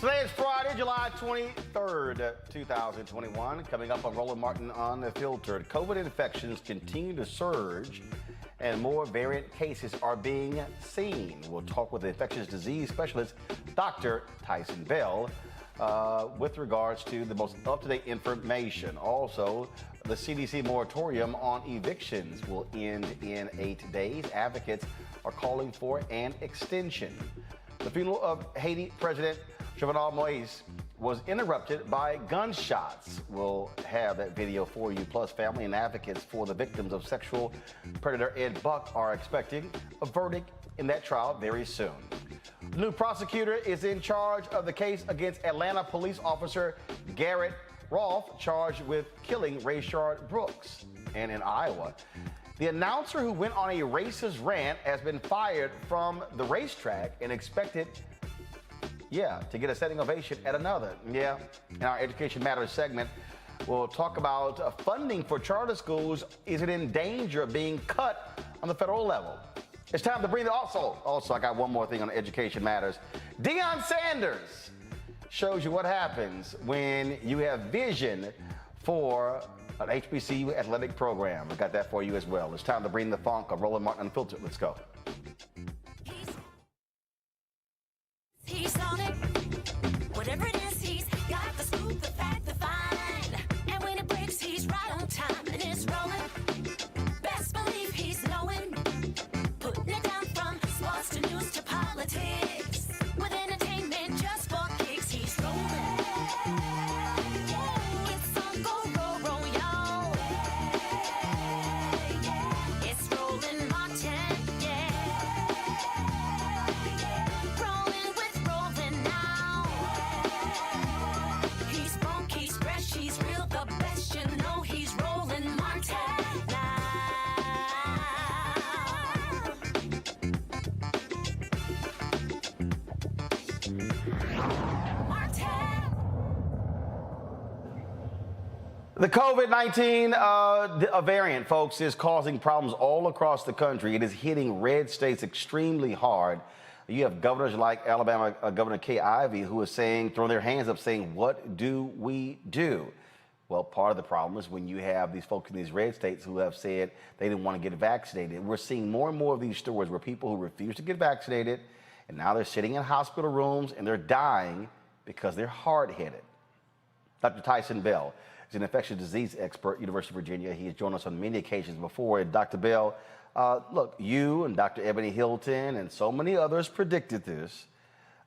Today is Friday, July 23rd, 2021. Coming up on Roland Martin Unfiltered, COVID infections continue to surge and more variant cases are being seen. We'll talk with the infectious disease specialist, Dr. Tyson Bell, with regards to the most up-to-date information. Also, the CDC moratorium on evictions will end in 8 days. Advocates are calling for an extension. The funeral of Haiti President Jovenel Moise was interrupted by gunshots. We'll have that video for you. Plus, family and advocates for the victims of sexual predator Ed Buck are expecting a verdict in that trial very soon. The new prosecutor is in charge of the case against Atlanta police officer Garrett Rolfe, charged with killing Rayshard Brooks. And in Iowa, the announcer who went on a racist rant has been fired from the racetrack and expected to get a standing ovation at another. In our Education Matters segment, we'll talk about funding for charter schools. Is it in danger of being cut on the federal level? It's time to bring the also, I got one more thing on Education Matters. Deion Sanders shows you what happens when you have vision for an HBCU athletic program. I got that for you as well. It's time to bring the funk of Roland Martin Unfiltered. Let's go. He's on it. Whatever it is, he's got the scoop, the fact, the find. And when it breaks, he's right on time and it's rolling. Best believe he's knowing. Putting it down from sports to news to politics. With entertainment just for kicks, he's rolling. It's on go, roll, y'all. It's Roland Martin, Rolling with Roland now. He's funky, he's fresh, he's real, the best, you know he's Roland Martin now. The COVID-19 variant, folks, is causing problems all across the country. It is hitting red states extremely hard. You have governors like Alabama Governor Kay Ivey, who is saying, throwing their hands up, saying, what do we do? Well, part of the problem is when you have these folks in these red states who have said they didn't want to get vaccinated. We're seeing more and more of these stories where people who refuse to get vaccinated, and now they're sitting in hospital rooms and they're dying because they're hard-headed. Dr. Tyson Bell is an infectious disease expert at University of Virginia. He has joined us on many occasions before. And Dr. Bell, look, you and Dr. Ebony Hilton and so many others predicted this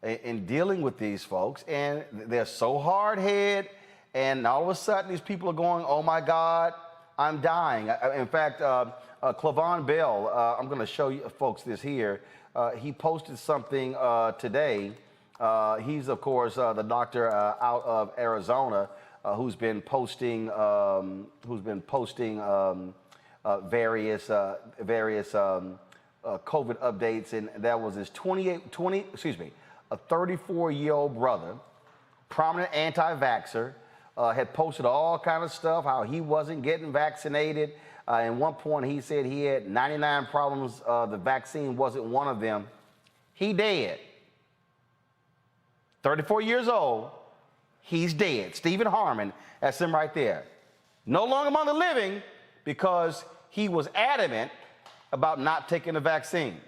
in dealing with these folks, and they're so hard-headed, and all of a sudden these people are going, oh my God, I'm dying. In fact, Clavon Bell, I'm going to show you folks this here. He posted something today. He's, of course, the doctor out of Arizona who's been posting various COVID updates, and that was his 34-year-old brother, prominent anti-vaxxer, had posted all kind of stuff, how he wasn't getting vaccinated. At one point, he said he had 99 problems. The vaccine wasn't one of them. He dead. 34 years old. He's dead. Stephen Harmon, that's him right there. No longer among the living because he was adamant about not taking the vaccine.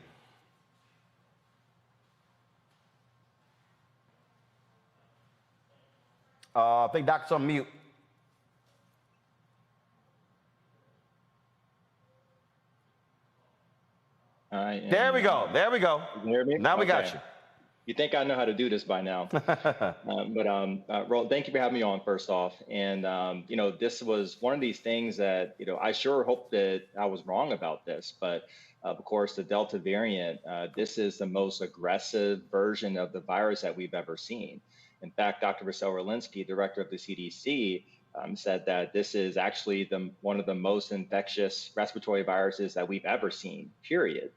I think Doc's on mute. There we go. There we go. You hear me? Now we got you. You think I know how to do this by now. Roland, thank you for having me on first off. And, this was one of these things that, I sure hope that I was wrong about this, but of course, the Delta variant, this is the most aggressive version of the virus that we've ever seen. In fact, Dr. Vasyl Walensky, director of the CDC, said that this is actually one of the most infectious respiratory viruses that we've ever seen, period.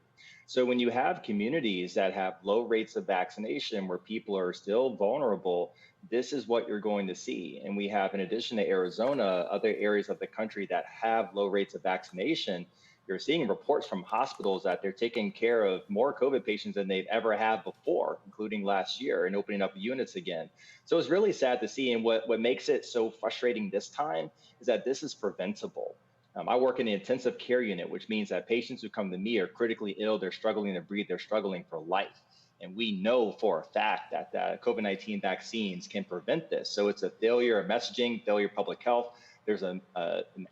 So when you have communities that have low rates of vaccination where people are still vulnerable, this is what you're going to see. And we have, in addition to Arizona, other areas of the country that have low rates of vaccination. you're seeing reports from hospitals that they're taking care of more COVID patients than they've ever had before, including last year, and opening up units again. So it's really sad to see. And what makes it so frustrating this time is that this is preventable. I work in the intensive care unit, which means that patients who come to me are critically ill, they're struggling to breathe, they're struggling for life. And we know for a fact that COVID-19 vaccines can prevent this. So it's a failure of messaging, failure of public health. There's an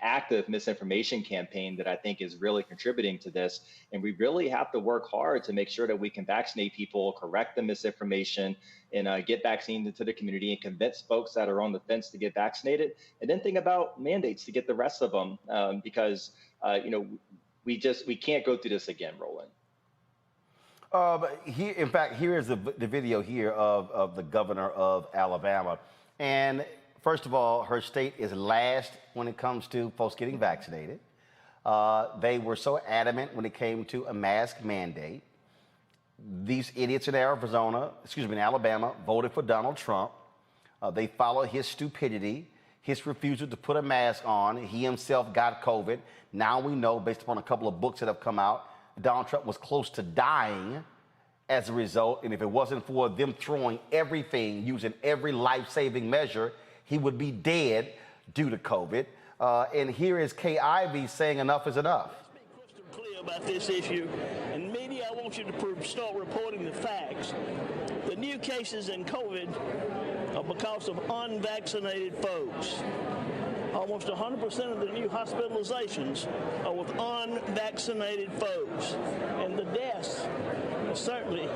active misinformation campaign that I think is really contributing to this. And we really have to work hard to make sure that we can vaccinate people, correct the misinformation, and get vaccines into the community and convince folks that are on the fence to get vaccinated. And then think about mandates to get the rest of them because, we can't go through this again, Roland. In fact, here is the video here of the governor of Alabama. And first of all, her state is last when it comes to folks getting vaccinated. They were so adamant when it came to a mask mandate. These idiots in Alabama voted for Donald Trump. They followed his stupidity, his refusal to put a mask on. He himself got COVID. Now we know, based upon a couple of books that have come out, Donald Trump was close to dying as a result. And if it wasn't for them throwing everything, using every life-saving measure, he would be dead due to COVID. And here is Kay Ivey saying enough is enough. Let's be crystal clear about this issue. And media, I want you to start reporting the facts. The new cases in COVID are because of unvaccinated folks. Almost 100% of the new hospitalizations are with unvaccinated folks. And the deaths are certainly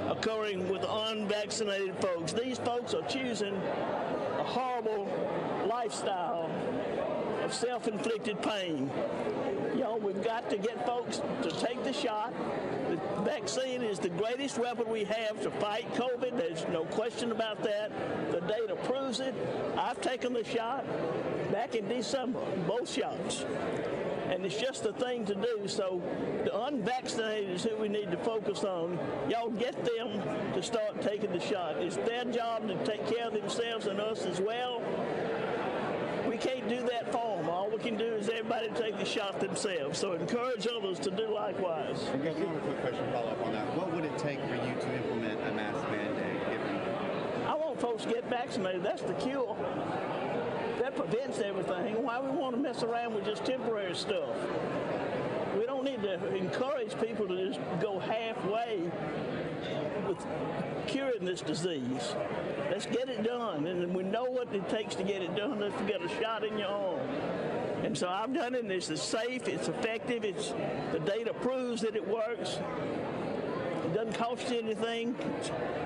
occurring with unvaccinated folks. These folks are choosing a horrible lifestyle of self-inflicted pain. We've got to get folks to take the shot. The vaccine is the greatest weapon we have to fight COVID. There's no question about that. The data proves it. I've taken the shot back in December, both shots. And it's just the thing to do. So the unvaccinated is who we need to focus on. Y'all get them to start taking the shot. It's their job to take care of themselves and us as well. We can't do that for them. All we can do is everybody take the shot themselves. So encourage others to do likewise. And Governor, one quick question, follow up on that. What would it take for you to implement a mask mandate? I want folks to get vaccinated. That's the cure. That prevents everything. Why we want to mess around with just temporary stuff? We don't need to encourage people to just go halfway with curing this disease. Let's get it done. And we know what it takes to get it done. Let's get a shot in your arm. And so I've done it, and it's safe, it's effective, the data proves that it works. It doesn't cost you anything.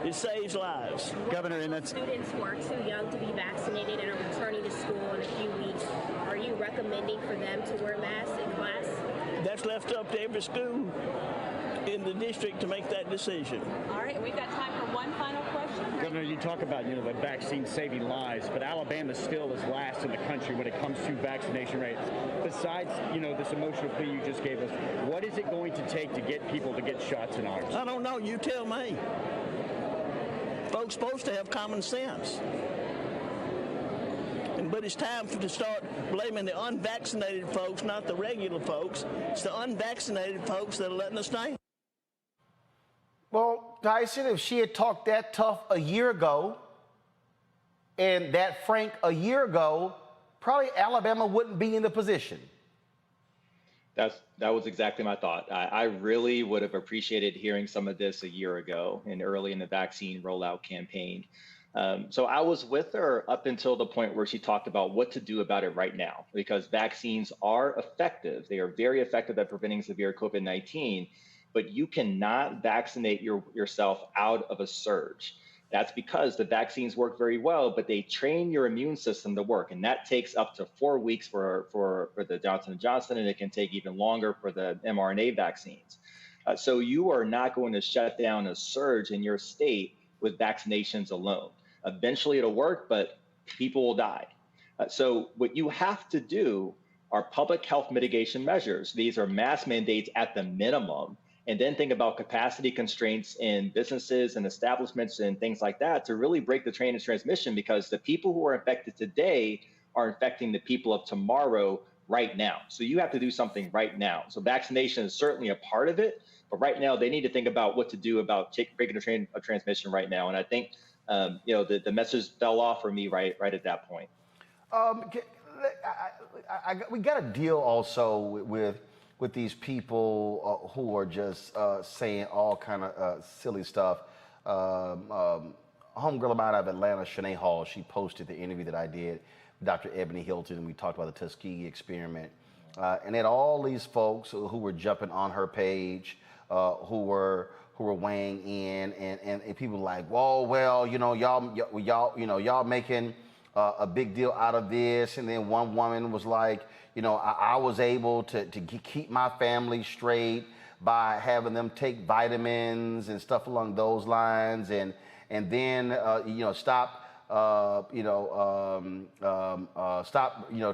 It saves lives. Governor, and that's students who are too young to be vaccinated and are returning to school in a few weeks. Are you recommending for them to wear masks in class? That's left up to every school in the district to make that decision. All right, we've got time for one final question. Governor, you talk about the vaccine saving lives, but Alabama still is last in the country when it comes to vaccination rates. Besides, this emotional plea you just gave us, what is it going to take to get people to get shots in arms? I don't know. You tell me. Folks supposed to have common sense. But it's time to start blaming the unvaccinated folks, not the regular folks. It's the unvaccinated folks that are letting us down. Well, Tyson, if she had talked that tough a year ago and that frank a year ago, probably Alabama wouldn't be in the position. That was exactly my thought. I really would have appreciated hearing some of this a year ago and early in the vaccine rollout campaign. So I was with her up until the point where she talked about what to do about it right now, because vaccines are effective. They are very effective at preventing severe COVID-19, but you cannot vaccinate yourself out of a surge. That's because the vaccines work very well, but they train your immune system to work. And that takes up to 4 weeks for the Johnson & Johnson, and it can take even longer for the mRNA vaccines. So you are not going to shut down a surge in your state with vaccinations alone. Eventually it'll work, but people will die. So what you have to do are public health mitigation measures. These are mask mandates at the minimum. And then think about capacity constraints in businesses and establishments and things like that to really break the chain of transmission, because the people who are infected today are infecting the people of tomorrow right now. So you have to do something right now. So vaccination is certainly a part of it, but right now they need to think about what to do about breaking the train of transmission right now. And I think the message fell off for me right at that point. We got to deal also with these people who are just saying all kind of silly stuff. Homegirl of mine out of Atlanta, Shanae Hall, she posted the interview that I did with Dr. Ebony Hilton, and we talked about the Tuskegee experiment. And then all these folks who were jumping on her page, who were weighing in, and people like, whoa, well, y'all making a big deal out of this. And then one woman was like, I was able to keep my family straight by having them take vitamins and stuff along those lines, and then stop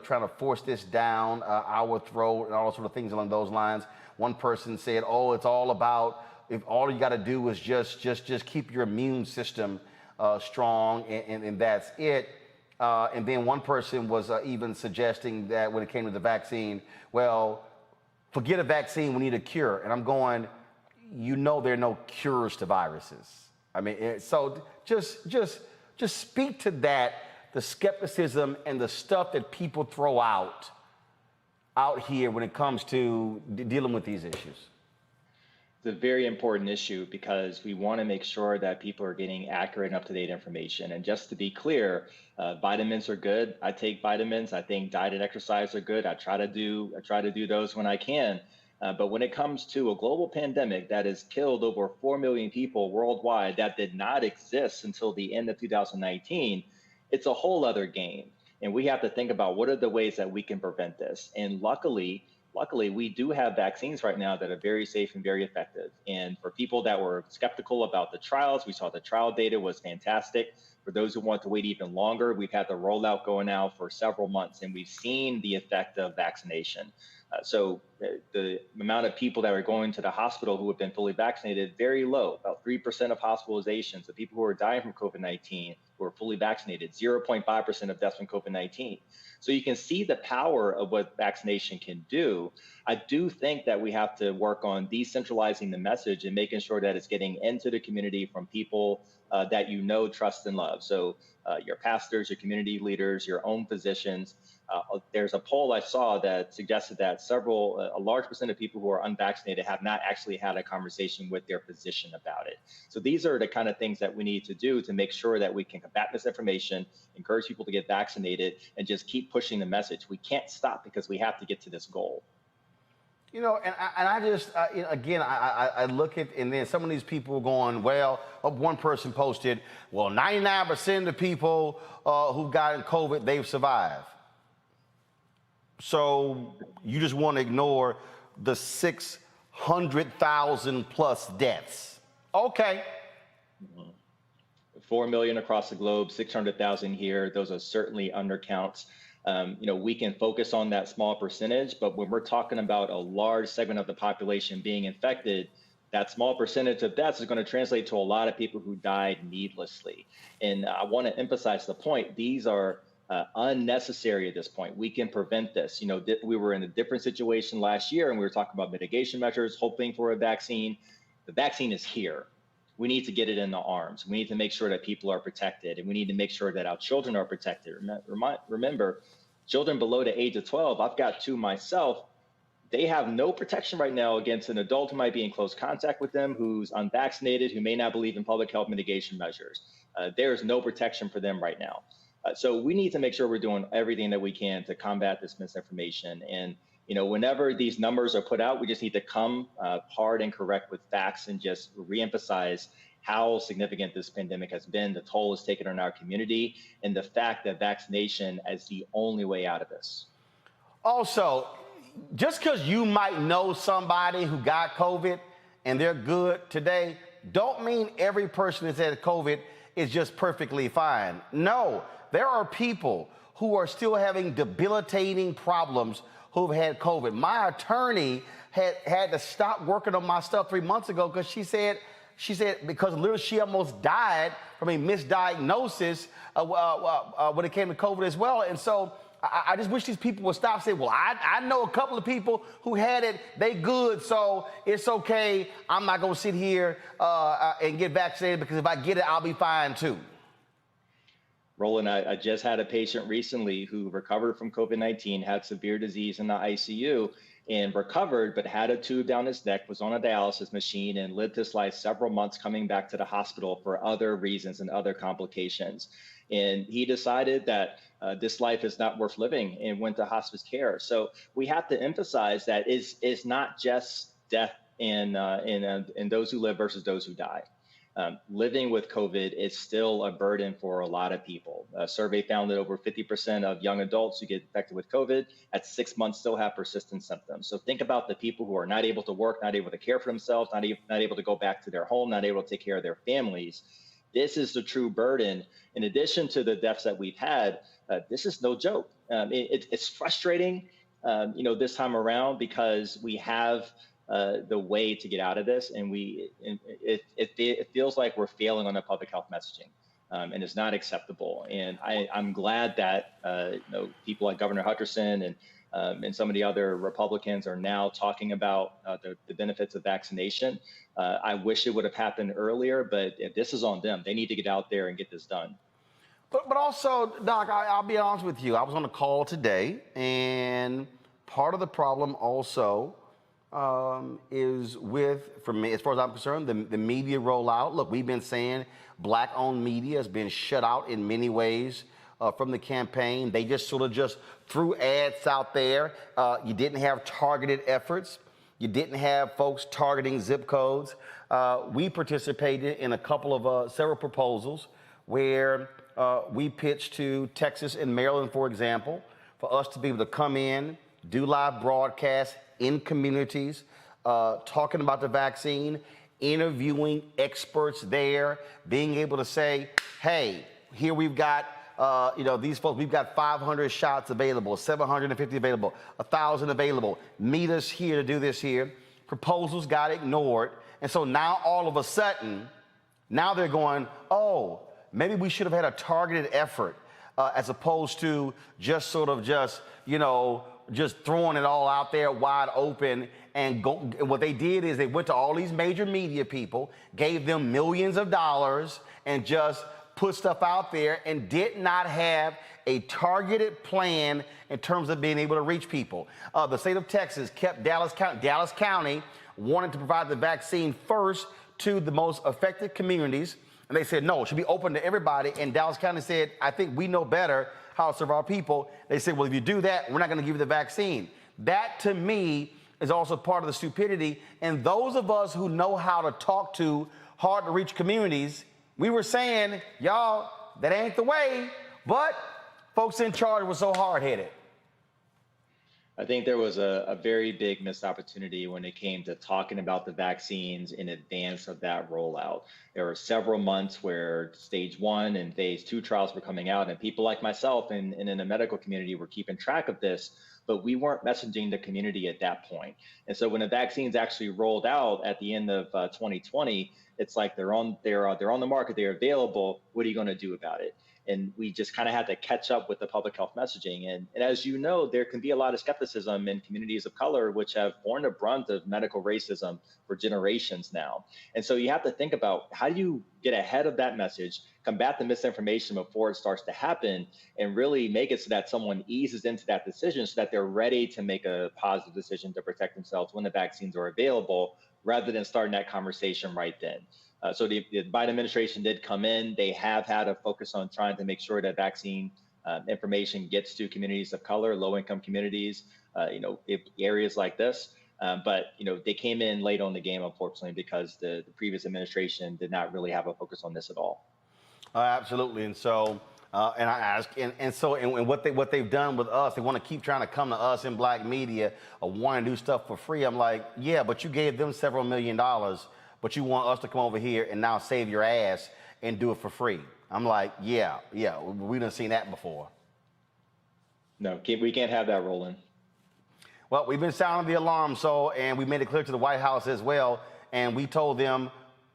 trying to force this down our throat and all sort of things along those lines. One person said, oh, it's all about, if all you got to do is just keep your immune system strong, and that's it. And then one person was even suggesting that when it came to the vaccine, well, forget a vaccine, we need a cure. And I'm going, there are no cures to viruses. I mean, so just speak to that, the skepticism and the stuff that people throw out here when it comes to dealing with these issues. It's a very important issue because we want to make sure that people are getting accurate and up-to-date information. And just to be clear, vitamins are good. I take vitamins. I think diet and exercise are good. I try to do those when I can. But when it comes to a global pandemic that has killed over 4 million people worldwide, that did not exist until the end of 2019, it's a whole other game. And we have to think about what are the ways that we can prevent this. And luckily, we do have vaccines right now that are very safe and very effective. And for people that were skeptical about the trials, we saw the trial data was fantastic. For those who want to wait even longer, we've had the rollout going now for several months, and we've seen the effect of vaccination. So the amount of people that are going to the hospital who have been fully vaccinated, very low, about 3% of hospitalizations. The people who are dying from COVID-19 who are fully vaccinated, 0.5% of deaths from COVID-19. So you can see the power of what vaccination can do. I do think that we have to work on decentralizing the message and making sure that it's getting into the community from people that trust and love. So your pastors, your community leaders, your own physicians. There's a poll I saw that suggested that a large percent of people who are unvaccinated have not actually had a conversation with their physician about it. So these are the kind of things that we need to do to make sure that we can combat misinformation, encourage people to get vaccinated, and just keep pushing the message. We can't stop because we have to get to this goal. And I just, again, I look at, and then some of these people are going, well, one person posted, well, 99% of the people who've gotten COVID, they've survived. So you just want to ignore the 600,000 plus deaths. Okay. 4 million across the globe, 600,000 here. Those are certainly undercounts. We can focus on that small percentage, but when we're talking about a large segment of the population being infected, that small percentage of deaths is going to translate to a lot of people who died needlessly. And I want to emphasize the point. These are unnecessary at this point. We can prevent this. We were in a different situation last year and we were talking about mitigation measures, hoping for a vaccine. The vaccine is here. We need to get it in the arms. We need to make sure that people are protected, and we need to make sure that our children are protected. Remember, children below the age of 12, I've got two myself, they have no protection right now against an adult who might be in close contact with them, who's unvaccinated, who may not believe in public health mitigation measures. There is no protection for them right now. So we need to make sure we're doing everything that we can to combat this misinformation. And whenever these numbers are put out, we just need to come hard and correct with facts and just reemphasize how significant this pandemic has been, the toll it's taken on our community, and the fact that vaccination is the only way out of this. Also, just because you might know somebody who got COVID and they're good today, don't mean every person that's had COVID is just perfectly fine. No, there are people who are still having debilitating problems who've had COVID. My attorney had to stop working on my stuff 3 months ago because she said because literally she almost died from a misdiagnosis when it came to COVID as well. And so I just wish these people would stop saying, well, I know a couple of people who had it, they good, so it's okay. I'm not going to sit here and get vaccinated because if I get it, I'll be fine too. Roland, I just had a patient recently who recovered from COVID-19, had severe disease in the ICU, and recovered, but had a tube down his neck, was on a dialysis machine, and lived his life several months coming back to the hospital for other reasons and other complications. And he decided that this life is not worth living and went to hospice care. So we have to emphasize that it's not just death in those who live versus those who die. Living with COVID is still a burden for a lot of people. A survey found that over 50% of young adults who get infected with COVID at 6 months still have persistent symptoms. So think about the people who are not able to work, not able to care for themselves, not able to go back to their home, not able to take care of their families. This is the true burden. In addition to the deaths that we've had, this is no joke. It's frustrating, this time around because we have the way to get out of this, and it feels like we're failing on the public health messaging, and it's not acceptable. And I'm glad that people like Governor Hutcherson and some of the other Republicans are now talking about the benefits of vaccination. I wish it would have happened earlier, but this is on them. They need to get out there and get this done. But also, Doc, I'll be honest with you. I was on a call today, and part of the problem also is with, for me, as far as I'm concerned, the media rollout. Look, we've been saying Black-owned media has been shut out in many ways from the campaign. They just sort of just threw ads out there. You didn't have targeted efforts. You didn't have folks targeting zip codes. We participated in a couple of several proposals where we pitched to Texas and Maryland, for example, for us to be able to come in, do live broadcasts in communities, talking about the vaccine, interviewing experts there, being able to say, hey, here we've got, these folks, we've got 500 shots available, 750 available, 1,000 available. Meet us here to do this here. Proposals got ignored. And so now all of a sudden, now they're going, oh, maybe we should have had a targeted effort as opposed to just sort of just throwing it all out there wide open and go. And what they did is they went to all these major media people, gave them millions of dollars, and just put stuff out there and did not have a targeted plan in terms of being able to reach people. The state of Texas kept Dallas County wanted to provide the vaccine first to the most affected communities. And they said, no, it should be open to everybody. And Dallas County said, I think we know better how to serve our people. They said, well, if you do that, we're not going to give you the vaccine. That, to me, is also part of the stupidity. And those of us who know how to talk to hard-to-reach communities, we were saying, y'all, that ain't the way. But folks in charge were so hard-headed. I think there was a very big missed opportunity when it came to talking about the vaccines in advance of that rollout. There were several months where stage 1 and phase 2 trials were coming out, and people like myself and in the medical community were keeping track of this, but we weren't messaging the community at that point. And so when the vaccines actually rolled out at the end of 2020, it's like they're on the market, they're available. What are you going to do about it? And we just kind of had to catch up with the public health messaging. And as you know, there can be a lot of skepticism in communities of color, which have borne the brunt of medical racism for generations now. And so you have to think about, how do you get ahead of that message, combat the misinformation before it starts to happen, and really make it so that someone eases into that decision so that they're ready to make a positive decision to protect themselves when the vaccines are available, rather than starting that conversation right then. So the Biden administration did come in. They have had a focus on trying to make sure that vaccine information gets to communities of color, low-income communities, areas like this. But they came in late on the game, unfortunately, because the previous administration did not really have a focus on this at all. Absolutely, and so and I ask, and what they've done with us, they want to keep trying to come to us in Black media, wanting to do stuff for free. I'm like, yeah, but you gave them several $1 million. But you want us to come over here and now save your ass and do it for free. I'm like, yeah, we done seen that before. No, we can't have that, Roland. Well, we've been sounding the alarm, and we made it clear to the White House as well, and we told them,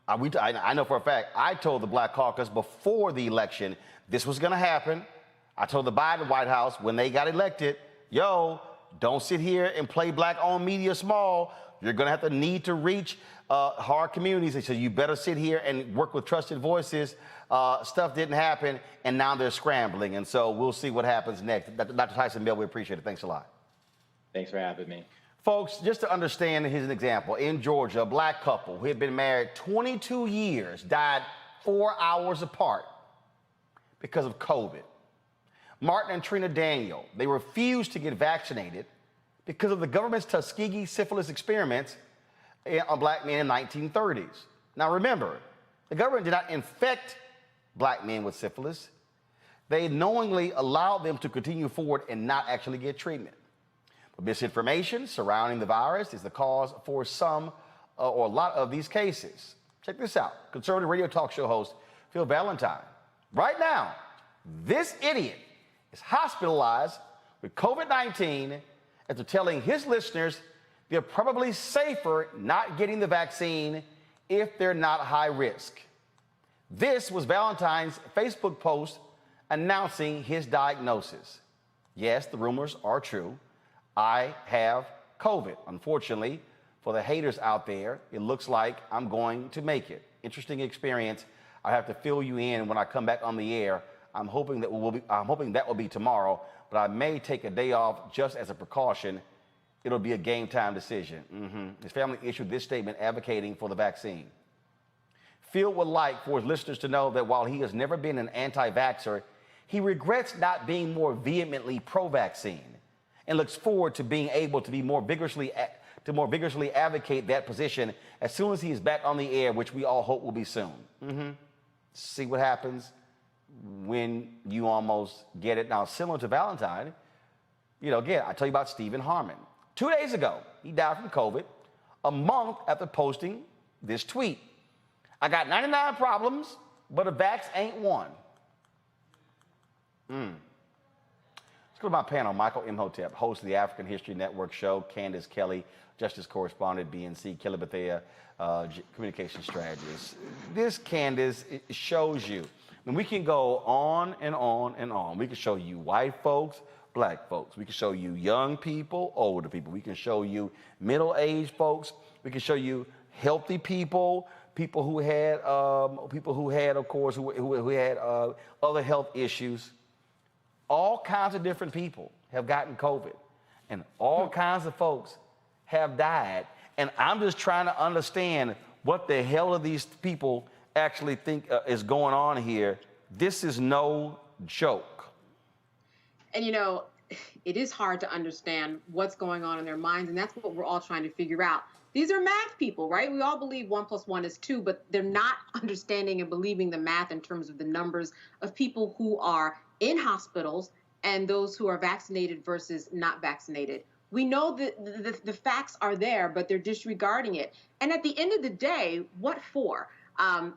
I know for a fact, I told the Black Caucus before the election this was going to happen. I told the Biden White House when they got elected, yo, don't sit here and play black-owned media small. You're going to have to need to reach hard communities. They said, you better sit here and work with trusted voices. Stuff didn't happen, and now they're scrambling. And so we'll see what happens next. Dr. Tyson Bell, we appreciate it. Thanks a lot. Thanks for having me. Folks, just to understand, here's an example. In Georgia, a black couple who had been married 22 years died 4 hours apart because of COVID. Martin and Trina Daniel, they refused to get vaccinated because of the government's Tuskegee syphilis experiments on black men in the 1930s. Now remember, the government did not infect black men with syphilis. They knowingly allowed them to continue forward and not actually get treatment. But misinformation surrounding the virus is the cause for some or a lot of these cases. Check this out. Conservative radio talk show host Phil Valentine. Right now, this idiot is hospitalized with COVID-19 after telling his listeners they're probably safer not getting the vaccine if they're not high risk. This was Valentine's Facebook post announcing his diagnosis. Yes, the rumors are true. I have COVID. Unfortunately, for the haters out there, it looks like I'm going to make it. Interesting experience. I have to fill you in when I come back on the air. I'm hoping that will be tomorrow, but I may take a day off just as a precaution. It'll be a game time decision. His family issued this statement advocating for the vaccine. Phil would like for his listeners to know that while he has never been an anti-vaxxer, he regrets not being more vehemently pro-vaccine and looks forward to being able to more vigorously advocate that position as soon as he is back on the air, which we all hope will be soon. See what happens when you almost get it. Now, similar to Valentine, again, I tell you about Stephen Harmon. 2 days ago, he died from COVID, a month after posting this tweet. I got 99 problems, but a vax ain't one. Let's go to my panel. Michael Imhotep, host of the African History Network show. Candace Kelly, justice correspondent, BNC. Kelly Bethea, communication strategist. This, Candace, it shows you. And we can go on and on and on. We can show you white folks, black folks. We can show you young people, older people. We can show you middle-aged folks. We can show you healthy people, people who had, of course, who had other health issues. All kinds of different people have gotten COVID, and all kinds of folks have died. And I'm just trying to understand what the hell are these people actually think is going on here. This is no joke. And it is hard to understand what's going on in their minds, and that's what we're all trying to figure out. These are math people, right? We all believe 1 + 1 is 2, but they're not understanding and believing the math in terms of the numbers of people who are in hospitals and those who are vaccinated versus not vaccinated. We know that the facts are there, but they're disregarding it. And at the end of the day, what for?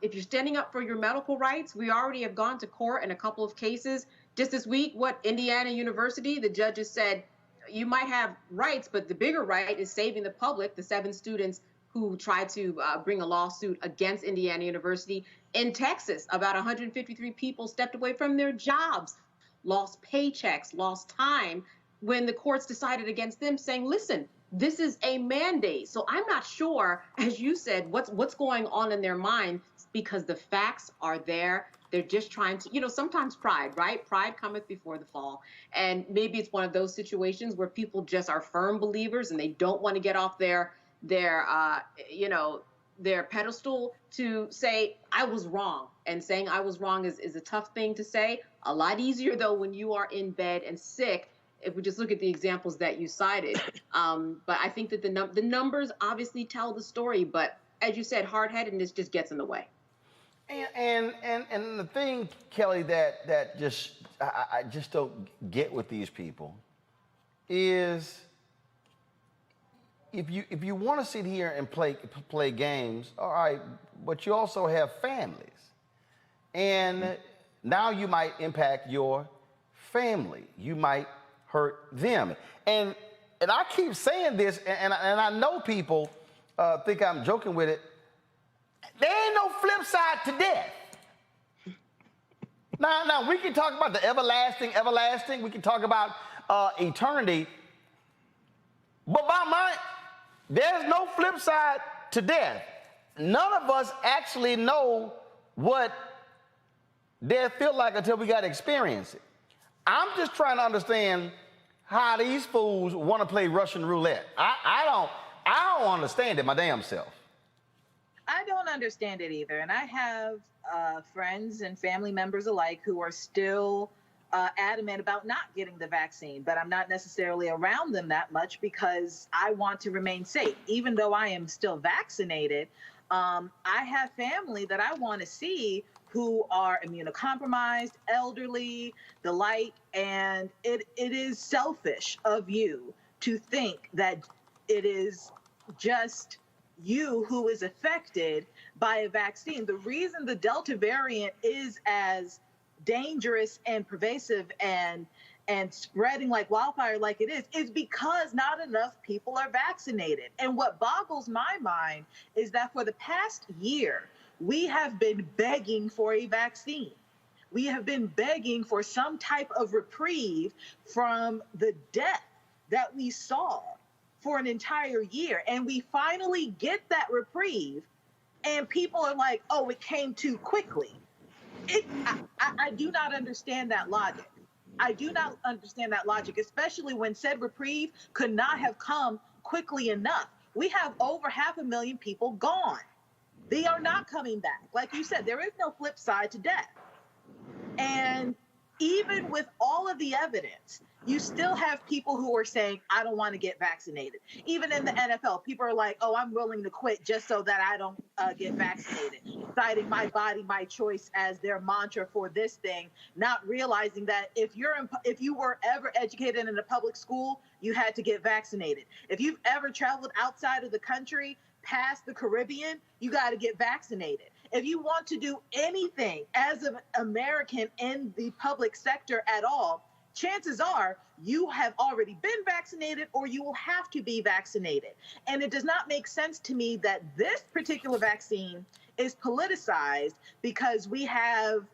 If you're standing up for your medical rights, we already have gone to court in a couple of cases. Just this week, Indiana University, the judges said, you might have rights, but the bigger right is saving the public, the 7 students who tried to bring a lawsuit against Indiana University. In Texas, about 153 people stepped away from their jobs, lost paychecks, lost time, when the courts decided against them, saying, listen, this is a mandate. So I'm not sure, as you said, what's going on in their mind, because the facts are there. They're just trying to, sometimes pride, right? Pride cometh before the fall. And maybe it's one of those situations where people just are firm believers and they don't want to get off their pedestal to say, I was wrong. And saying I was wrong is a tough thing to say. A lot easier, though, when you are in bed and sick, if we just look at the examples that you cited. But I think that the numbers obviously tell the story. But as you said, hard-headedness just gets in the way. And the thing, Kelly, that I just don't get with these people is if you want to sit here and play games, all right, but you also have families, and now you might impact your family. You might hurt them, and I keep saying this, and I know people think I'm joking with it. There ain't no flip side to death. Now, we can talk about the everlasting. We can talk about eternity. But bottom line, there's no flip side to death. None of us actually know what death feels like until we got to experience it. I'm just trying to understand how these fools want to play Russian roulette. I don't understand it my damn self. I don't understand it either. And I have friends and family members alike who are still adamant about not getting the vaccine, but I'm not necessarily around them that much because I want to remain safe. Even though I am still vaccinated, I have family that I want to see who are immunocompromised, elderly, the like, and it is selfish of you to think that it is just you who is affected by a vaccine. The reason the Delta variant is as dangerous and pervasive and spreading like wildfire like it is because not enough people are vaccinated. And what boggles my mind is that for the past year, we have been begging for a vaccine. We have been begging for some type of reprieve from the death that we saw for an entire year. And we finally get that reprieve, and people are like, oh, it came too quickly. I do not understand that logic. I do not understand that logic, especially when said reprieve could not have come quickly enough. We have over 500,000 people gone. They are not coming back. Like you said, there is no flip side to death. And even with all of the evidence, you still have people who are saying, I don't want to get vaccinated. Even in the NFL, people are like, oh, I'm willing to quit just so that I don't get vaccinated, citing my body, my choice as their mantra for this thing, not realizing that if you were ever educated in a public school, you had to get vaccinated. If you've ever traveled outside of the country, past the Caribbean, you got to get vaccinated. If you want to do anything as an American in the public sector at all, chances are you have already been vaccinated or you will have to be vaccinated. And it does not make sense to me that this particular vaccine is politicized because we have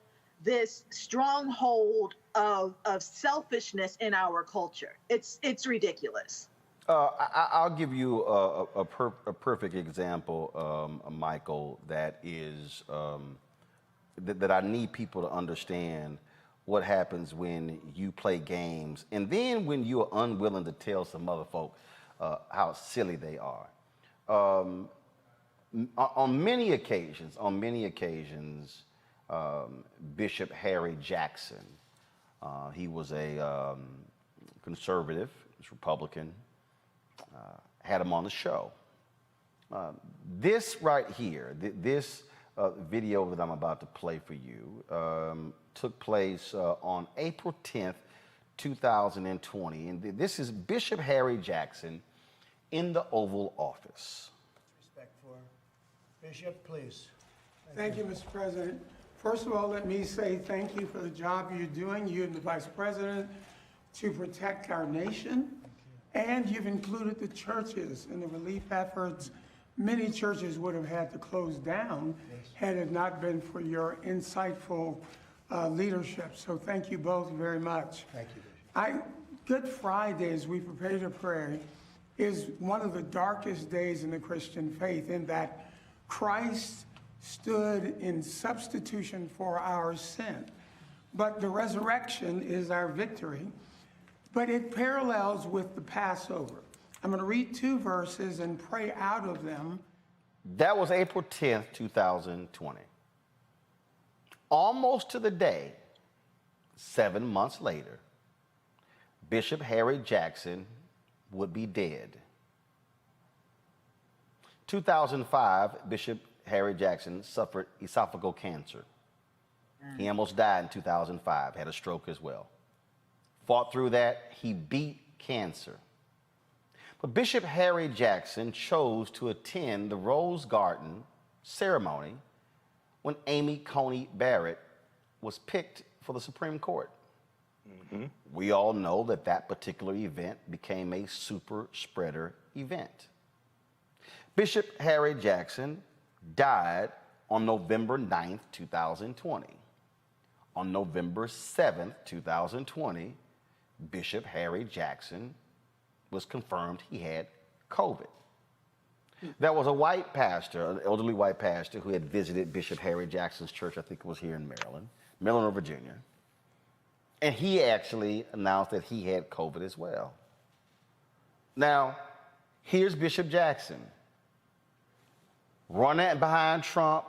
this stronghold of selfishness in our culture. It's ridiculous. I'll give you a perfect example, Michael, that is that I need people to understand what happens when you play games, and then when you are unwilling to tell some other folk how silly they are. On many occasions, Bishop Harry Jackson, he was a conservative, he was Republican, had him on the show. This right here, this video that I'm about to play for you took place on April 10th, 2020. And this is Bishop Harry Jackson in the Oval Office. Respect for Bishop, please. Thank you, Mr. President. First of all, let me say thank you for the job you're doing, you and the Vice President, to protect our nation. And you've included the churches in the relief efforts. Many churches would have had to close down had it not been for your insightful leadership. So thank you both very much. Thank you. Good Friday, as we prepare to pray, is one of the darkest days in the Christian faith in that Christ stood in substitution for our sin. But the resurrection is our victory. But it parallels with the Passover. I'm going to read 2 verses and pray out of them. That was April 10th, 2020. Almost to the day, 7 months later, Bishop Harry Jackson would be dead. 2005, Bishop Harry Jackson suffered esophageal cancer. He almost died in 2005, had a stroke as well. Fought through that, he beat cancer. But Bishop Harry Jackson chose to attend the Rose Garden ceremony when Amy Coney Barrett was picked for the Supreme Court. Mm-hmm. We all know that that particular event became a super spreader event. Bishop Harry Jackson died on November 9th, 2020. on November 7th, 2020, Bishop Harry Jackson was confirmed he had COVID. There was a white pastor, an elderly white pastor, who had visited Bishop Harry Jackson's church, I think it was here in Maryland or Virginia. And he actually announced that he had COVID as well. Now, here's Bishop Jackson running behind Trump,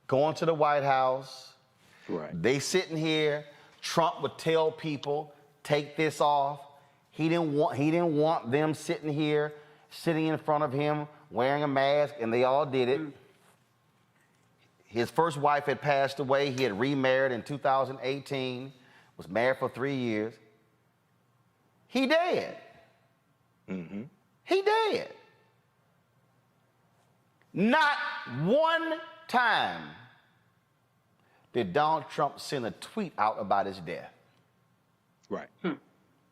going to the White House. Right. They sitting here. Trump would tell people, take this off. He didn't want them sitting here, sitting in front of him, wearing a mask, and they all did it. His first wife had passed away. He had remarried in 2018, was married for 3 years. He dead. Mm-hmm. He dead. Not one time did Donald Trump send a tweet out about his death. Right.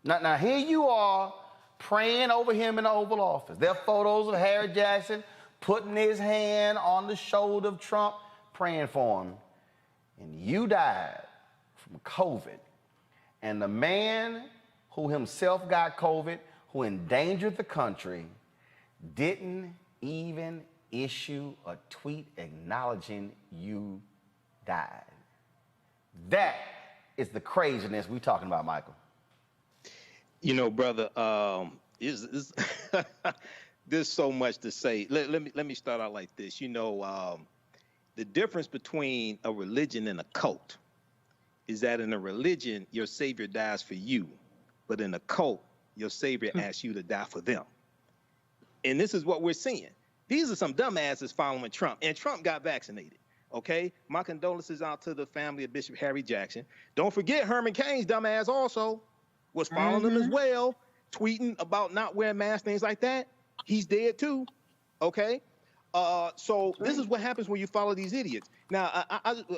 Now here you are praying over him in the Oval Office. There are photos of Harry Jackson putting his hand on the shoulder of Trump, praying for him. And you died from COVID. And the man who himself got COVID, who endangered the country, didn't even issue a tweet acknowledging you died. That is the craziness we're talking about, Michael. You know, brother, there's so much to say. Let me start out like this. You know, the difference between a religion and a cult is that in a religion, your savior dies for you, but in a cult, your savior asks you to die for them. And this is what we're seeing. These are some dumbasses following Trump, and Trump got vaccinated. Okay, my condolences out to the family of Bishop Harry Jackson. Don't forget Herman Cain's dumbass also was following them as well, tweeting about not wearing masks, things like that. He's dead too. Okay, so this is what happens when you follow these idiots. Now,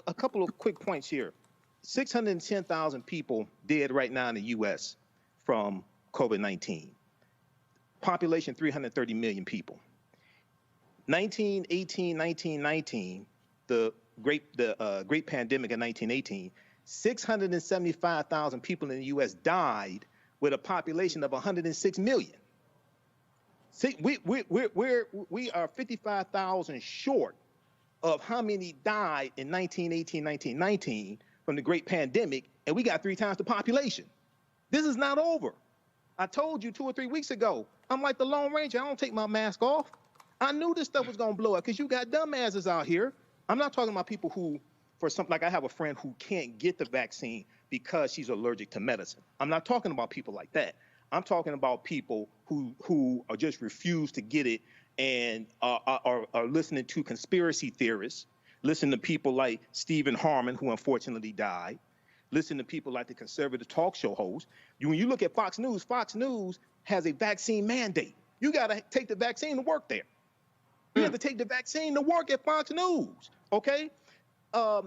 a couple of quick points here. 610,000 people dead right now in the U.S. from COVID-19. Population 330 million people. 1918, 1919, the great pandemic in 1918, 675,000 people in the U.S. died with a population of 106 million. See, we are 55,000 short of how many died in 1918, 1919 from the great pandemic, and we got 3 times the population. This is not over. I told you 2 or 3 weeks ago, I'm like the Lone Ranger. I don't take my mask off. I knew this stuff was going to blow up because you got dumbasses out here. I'm not talking about people who, for something like I have a friend who can't get the vaccine because she's allergic to medicine. I'm not talking about people like that. I'm talking about people who are just refuse to get it and are listening to conspiracy theorists, listen to people like Stephen Harmon, who unfortunately died, listen to people like the conservative talk show host. When you look at Fox News has a vaccine mandate. You got to take the vaccine to work there. You have to take the vaccine to work at Fox News, okay?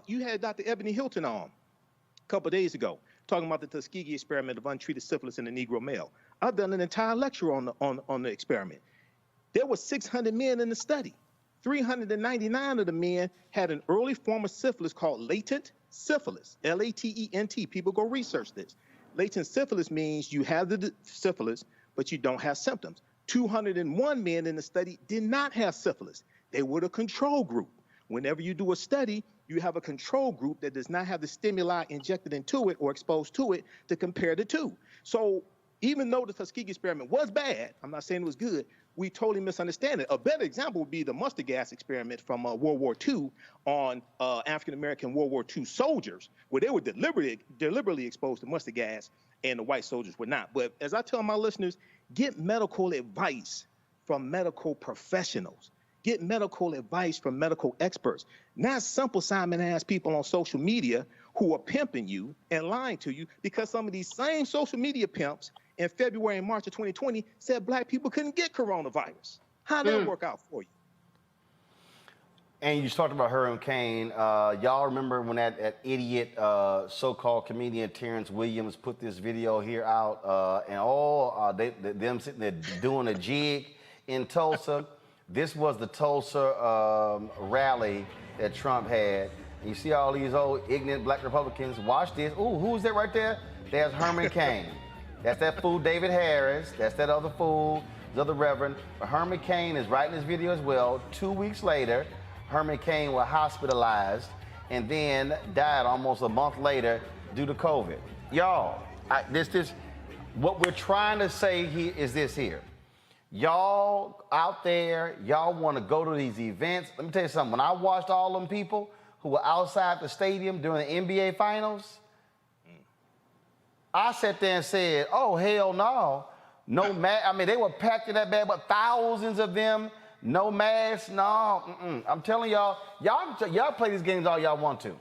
You had Dr. Ebony Hilton on a couple of days ago talking about the Tuskegee experiment of untreated syphilis in the Negro male. I've done an entire lecture on the experiment. There were 600 men in the study. 399 of the men had an early form of syphilis called latent syphilis, L-A-T-E-N-T. People go research this. Latent syphilis means you have the syphilis, but you don't have symptoms. 201 men in the study did not have syphilis. They were the control group. Whenever you do a study, you have a control group that does not have the stimuli injected into it or exposed to it to compare the two. So even though the Tuskegee experiment was bad, I'm not saying it was good, we totally misunderstand it. A better example would be the mustard gas experiment from World War II on African-American World War II soldiers, where they were deliberately exposed to mustard gas and the white soldiers were not. But as I tell my listeners, get medical advice from medical professionals. Get medical advice from medical experts, not simple Simon-ass people on social media who are pimping you and lying to you, because some of these same social media pimps in February and March of 2020 said black people couldn't get coronavirus. How'd that work out for you? And you talked about Herman Cain. Y'all remember when that idiot so-called comedian Terrence Williams put this video here out, and them sitting there doing a jig in Tulsa. This was the Tulsa rally that Trump had. and you see all these old ignorant black Republicans, watch this. Ooh, who's that right there? There's Herman Cain. That's that fool David Harris. That's that other fool, the other reverend. But Herman Cain is writing this video as well. 2 weeks later, Herman Cain was hospitalized and then died almost a month later due to COVID. Y'all, what we're trying to say here is this here. Y'all out there, y'all want to go to these events. Let me tell you something. When I watched all them people who were outside the stadium during the NBA Finals, I sat there and said, oh, hell no. No mask. I mean, they were packed in that bag, but thousands of them, no mask, no. I'm telling y'all play these games all y'all want to.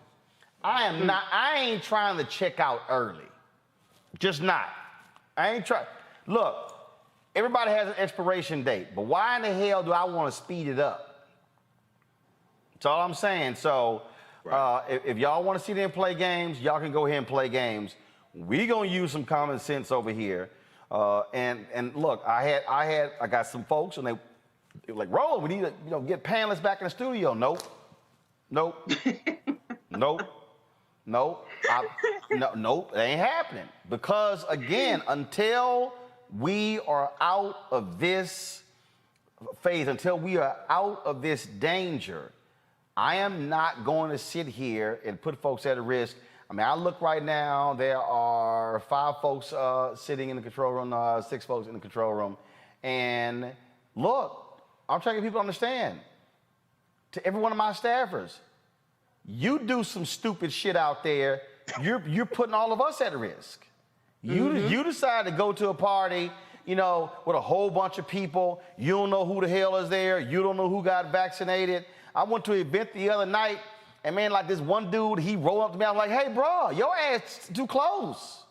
I ain't trying to check out early. Just not. I ain't trying. Look. Everybody has an expiration date, but why in the hell do I want to speed it up? That's all I'm saying. So if y'all want to see them play games, y'all can go ahead and play games. We gonna use some common sense over here. And look, I got some folks, and they were like, Roland, we need to get panelists back in the studio. Nope. Nope. Nope. Nope. Nope. It ain't happening. Because again, until we are out of this phase, until we are out of this danger, I am not going to sit here and put folks at risk. I mean, I look right now, there are 5 folks sitting in the control room, 6 folks in the control room. And look, I'm trying to get people to understand, to every one of my staffers, you do some stupid shit out there, you're putting all of us at risk. You decide to go to a party, with a whole bunch of people. You don't know who the hell is there. You don't know who got vaccinated. I went to an event the other night, and man, like this one dude, he rolled up to me. I was like, hey, bro, your ass too close.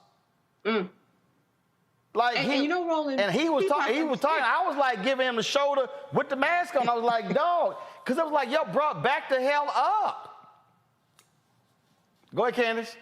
Like, Roland, and he was talking. I was like giving him the shoulder with the mask on. I was like, dog, because I was like, yo, bro, back the hell up. Go ahead, Candace.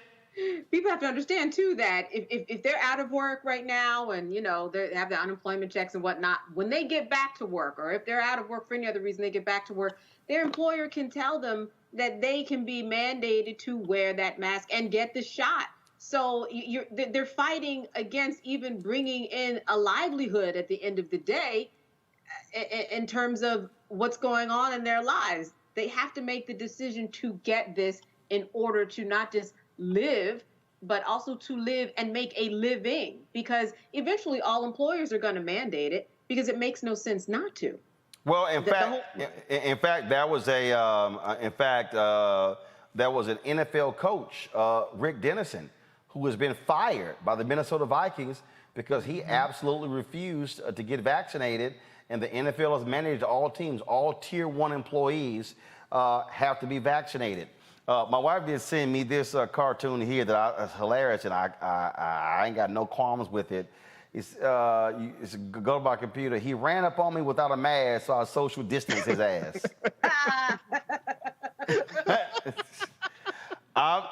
People have to understand too that if they're out of work right now and they have the unemployment checks and whatnot, when they get back to work, or if they're out of work for any other reason, they get back to work, their employer can tell them that they can be mandated to wear that mask and get the shot. So they're fighting against even bringing in a livelihood at the end of the day in terms of what's going on in their lives. They have to make the decision to get this in order to not just live, but also to live and make a living, because eventually all employers are going to mandate it because it makes no sense not to. Well, in fact, there was an NFL coach, Rick Dennison, who has been fired by the Minnesota Vikings because he absolutely refused to get vaccinated, and the NFL has mandated all teams, all Tier 1 employees have to be vaccinated. My wife did send me this cartoon here that is hilarious, and I ain't got no qualms with it. It's go to my computer. He ran up on me without a mask, so I social distance his ass.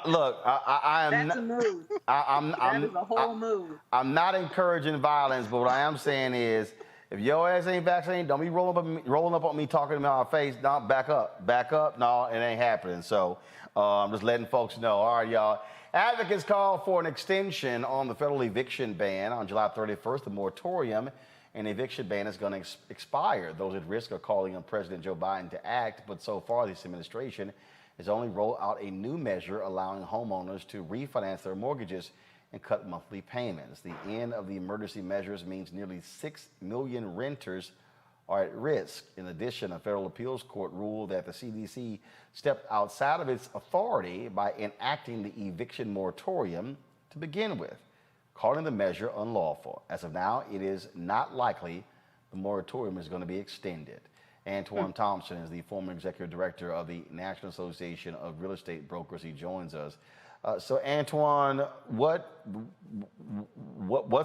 Look, I am. That's a move. That is a whole move. I'm not encouraging violence, but what I am saying is, if your ass ain't vaccinated, don't be rolling up on me, talking to me on my face. No, back up. No, it ain't happening. So I'm just letting folks know. All right, y'all. Advocates call for an extension on the federal eviction ban on July 31st. The moratorium and eviction ban is going to expire. Those at risk are calling on President Joe Biden to act, but so far this administration has only rolled out a new measure allowing homeowners to refinance their mortgages and cut monthly payments. The end of the emergency measures means nearly 6 million renters are at risk. In addition, a federal appeals court ruled that the CDC stepped outside of its authority by enacting the eviction moratorium to begin with, calling the measure unlawful. As of now, it is not likely the moratorium is going to be extended. Antoine Thompson is the former executive director of the National Association of Real Estate Brokers. He joins us. So Antoine, what's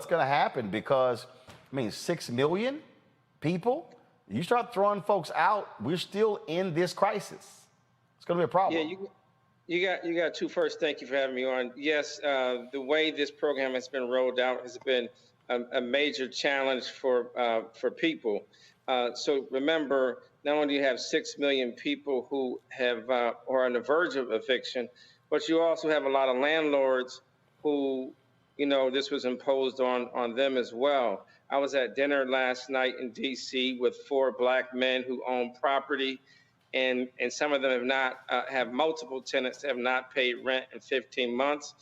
going to happen? Because, 6 million people, you start throwing folks out, we're still in this crisis. It's going to be a problem. Yeah, you got two first. Thank you for having me on. Yes, the way this program has been rolled out has been a major challenge for people. So remember, not only do you have 6 million people who have or are on the verge of eviction, but you also have a lot of landlords who, this was imposed on them as well. I was at dinner last night in D.C. with 4 Black men who own property, and some of them have multiple tenants that have not paid rent in 15 months.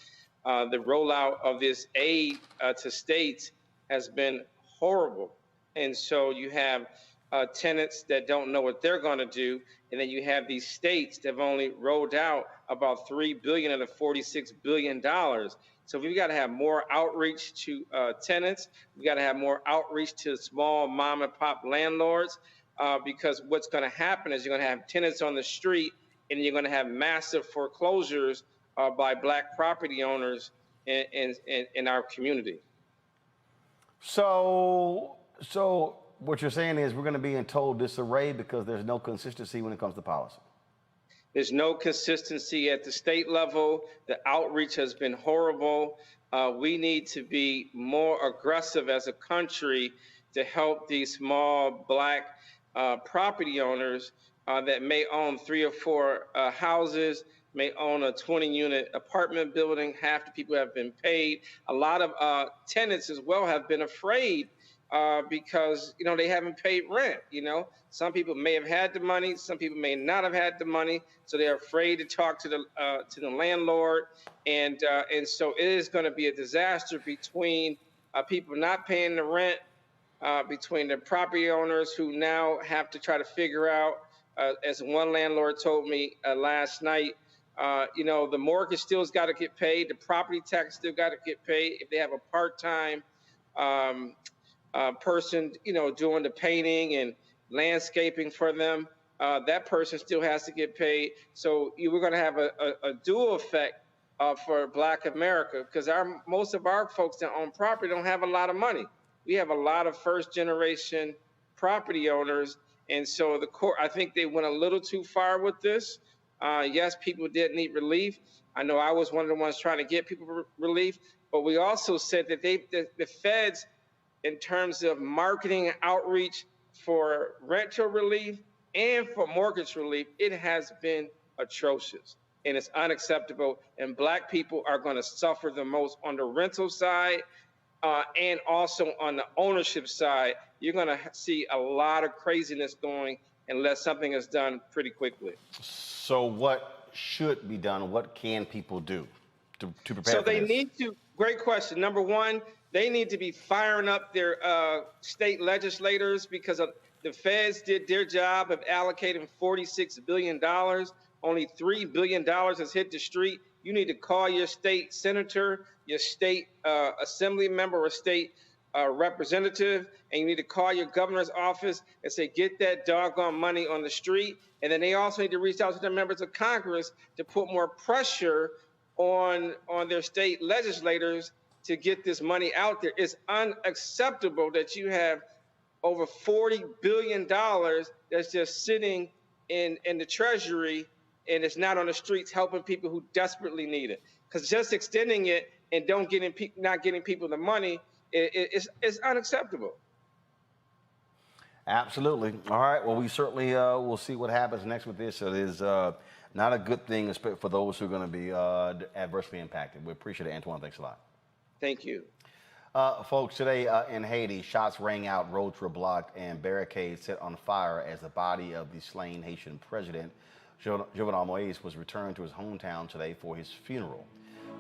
The rollout of this aid to states has been horrible. And so you have tenants that don't know what they're going to do, and then you have these states that have only rolled out about $3 billion of the $46 billion. So we've got to have more outreach to tenants. We've got to have more outreach to small mom and pop landlords, because what's going to happen is you're going to have tenants on the street, and you're going to have massive foreclosures by Black property owners in our community. So what you're saying is we're going to be in total disarray because there's no consistency when it comes to policy. There's no consistency at the state level. The outreach has been horrible. We need to be more aggressive as a country to help these small Black property owners that may own 3 or 4 houses, may own a 20-unit apartment building. Half the people have been paid. A lot of tenants as well have been afraid because, they haven't paid rent. Some people may have had the money. Some people may not have had the money. So they're afraid to talk to the landlord. And so it is going to be a disaster between people not paying the rent, between the property owners who now have to try to figure out, as one landlord told me last night, the mortgage still's got to get paid. The property tax still got to get paid. If they have a part-time person, doing the painting and landscaping for them, that person still has to get paid. So we're going to have a dual effect for Black America, because most of our folks that own property don't have a lot of money. We have a lot of first-generation property owners, and so the court, I think they went a little too far with this. Yes, people did need relief. I know I was one of the ones trying to get people relief, but we also said that the feds, in terms of marketing and outreach for rental relief and for mortgage relief, it has been atrocious and it's unacceptable. And Black people are going to suffer the most on the rental side and also on the ownership side. You're going to see a lot of craziness going unless something is done pretty quickly. So what should be done? What can people do to prepare so for they this? need to, great question. Number one, they need to be firing up their state legislators, because the feds did their job of allocating $46 billion. Only $3 billion has hit the street. You need to call your state senator, your state assembly member or state representative, and you need to call your governor's office and say, get that doggone money on the street. And then they also need to reach out to their members of Congress to put more pressure on their state legislators to get this money out there. It's unacceptable that you have over $40 billion that's just sitting in the Treasury and it's not on the streets helping people who desperately need it. Because just extending it and not getting people the money is unacceptable. Absolutely. All right. Well, we certainly will see what happens next with this. It is not a good thing for those who are going to be adversely impacted. We appreciate it, Antoine. Thanks a lot. Thank you. Folks, today in Haiti, shots rang out, roads were blocked, and barricades set on fire as the body of the slain Haitian president, Jovenel Moïse, was returned to his hometown today for his funeral.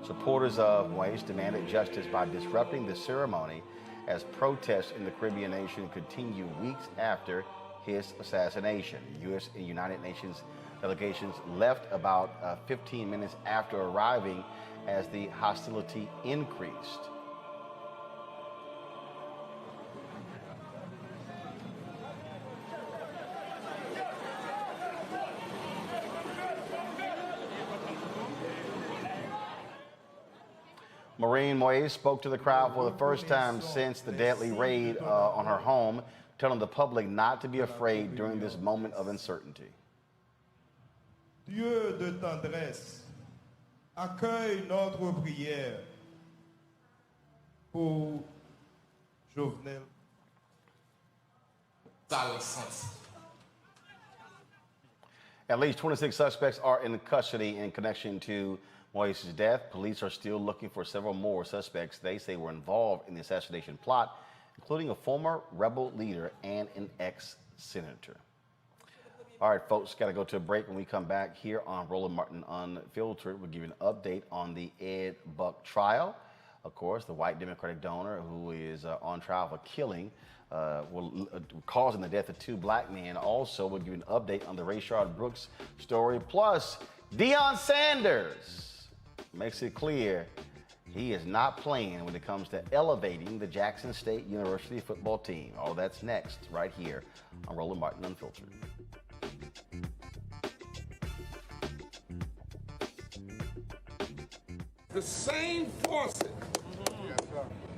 Supporters of Moïse demanded justice by disrupting the ceremony as protests in the Caribbean nation continue weeks after his assassination. U.S. and United Nations delegations left about 15 minutes after arriving as the hostility increased. Maureen Moïse spoke to the crowd for the first time since the deadly raid on her home, telling the public not to be afraid during this moment of uncertainty. Dieu de tendresse, accueille notre prière pour Jovenel. At least 26 suspects are in custody in connection to Moise's death. Police are still looking for several more suspects they say were involved in the assassination plot, including a former rebel leader and an ex-senator. All right, folks, got to go to a break. When we come back here on Roland Martin Unfiltered, we'll give you an update on the Ed Buck trial. Of course, the white Democratic donor who is on trial for killing, causing the death of 2 black men. Also, we'll give you an update on the Rayshard Brooks story. Plus, Deion Sanders makes it clear he is not playing when it comes to elevating the Jackson State University football team. All that's next, right here on Roland Martin Unfiltered. The same forces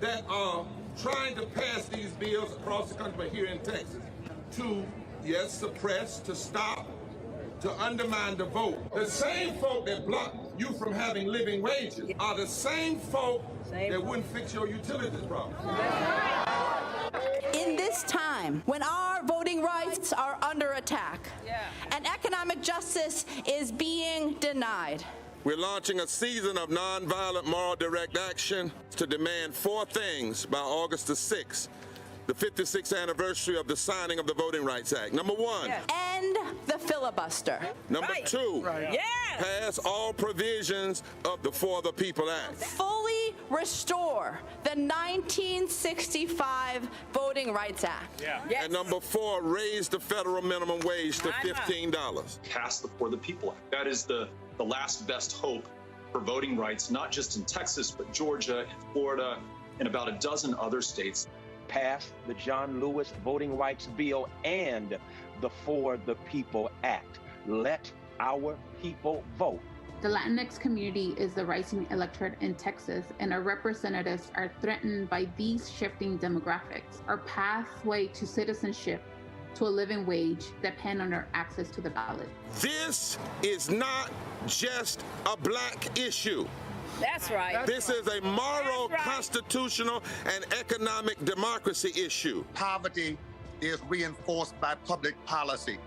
that are trying to pass these bills across the country, but here in Texas, to, yes, suppress, to stop, to undermine the vote. The same folk that block you from having living wages are the same folk that wouldn't fix your utilities problem. In this time, when our voting rights are under attack and economic justice is being denied, we're launching a season of nonviolent moral direct action to demand 4 things by August the 6th, the 56th anniversary of the signing of the Voting Rights Act. Number 1. end the filibuster. Number 2. Pass all provisions of the For the People Act. Fully restore the 1965 Voting Rights Act. And number 4, raise the federal minimum wage to $15. Pass the For the People Act. That is the last best hope for voting rights, not just in Texas, but Georgia and Florida and about a dozen other states. Pass the John Lewis Voting Rights Bill and the For the People Act. Let our people vote. The Latinx community is the rising electorate in Texas, and our representatives are threatened by these shifting demographics. Our pathway to citizenship, to a living wage, depend on our access to the ballot. This is not just a black issue. That's right. This is a moral, constitutional, and economic democracy issue. Poverty is reinforced by public policy.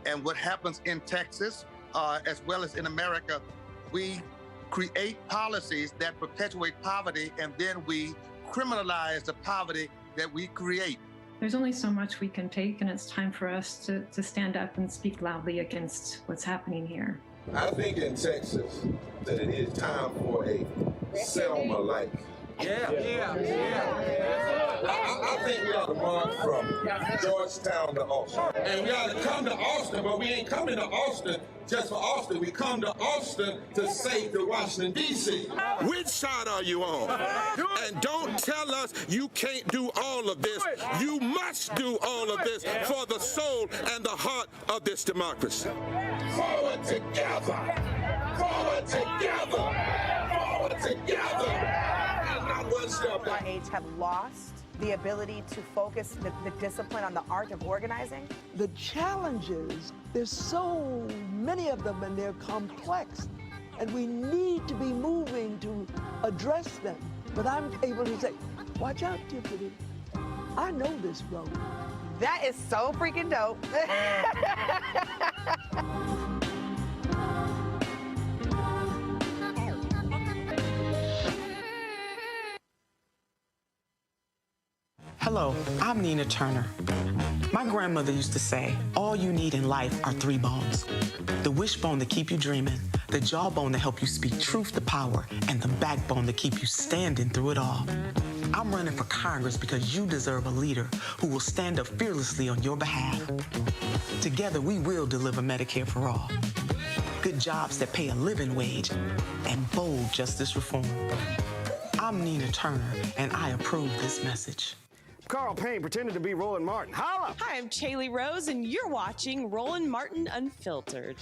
And what happens in Texas, as well as in America, we create policies that perpetuate poverty, and then we criminalize the poverty that we create. There's only so much we can take, and it's time for us to stand up and speak loudly against what's happening here. I think in Texas that it is time for a Selma-like. I think we ought to march from Georgetown to Austin. And we ought to come to Austin, but we ain't coming to Austin just for Austin. We come to Austin to save the Washington, D.C. Which side are you on? And don't tell us you can't do all of this. You must do all of this for the soul and the heart of this democracy. Forward together! Forward together! Forward together! Our aides have lost the ability to focus the discipline on the art of organizing. The challenges, there's so many of them and they're complex, and we need to be moving to address them. But I'm able to say, watch out, Tiffany. I know this road. That is so freaking dope. Hello, I'm Nina Turner. My grandmother used to say, all you need in life are 3 bones. The wishbone to keep you dreaming, the jawbone to help you speak truth to power, and the backbone to keep you standing through it all. I'm running for Congress because you deserve a leader who will stand up fearlessly on your behalf. Together, we will deliver Medicare for all, good jobs that pay a living wage, and bold justice reform. I'm Nina Turner, and I approve this message. Carl Payne pretended to be Roland Martin. Holla! Hi, I'm Chaley Rose, and you're watching Roland Martin Unfiltered.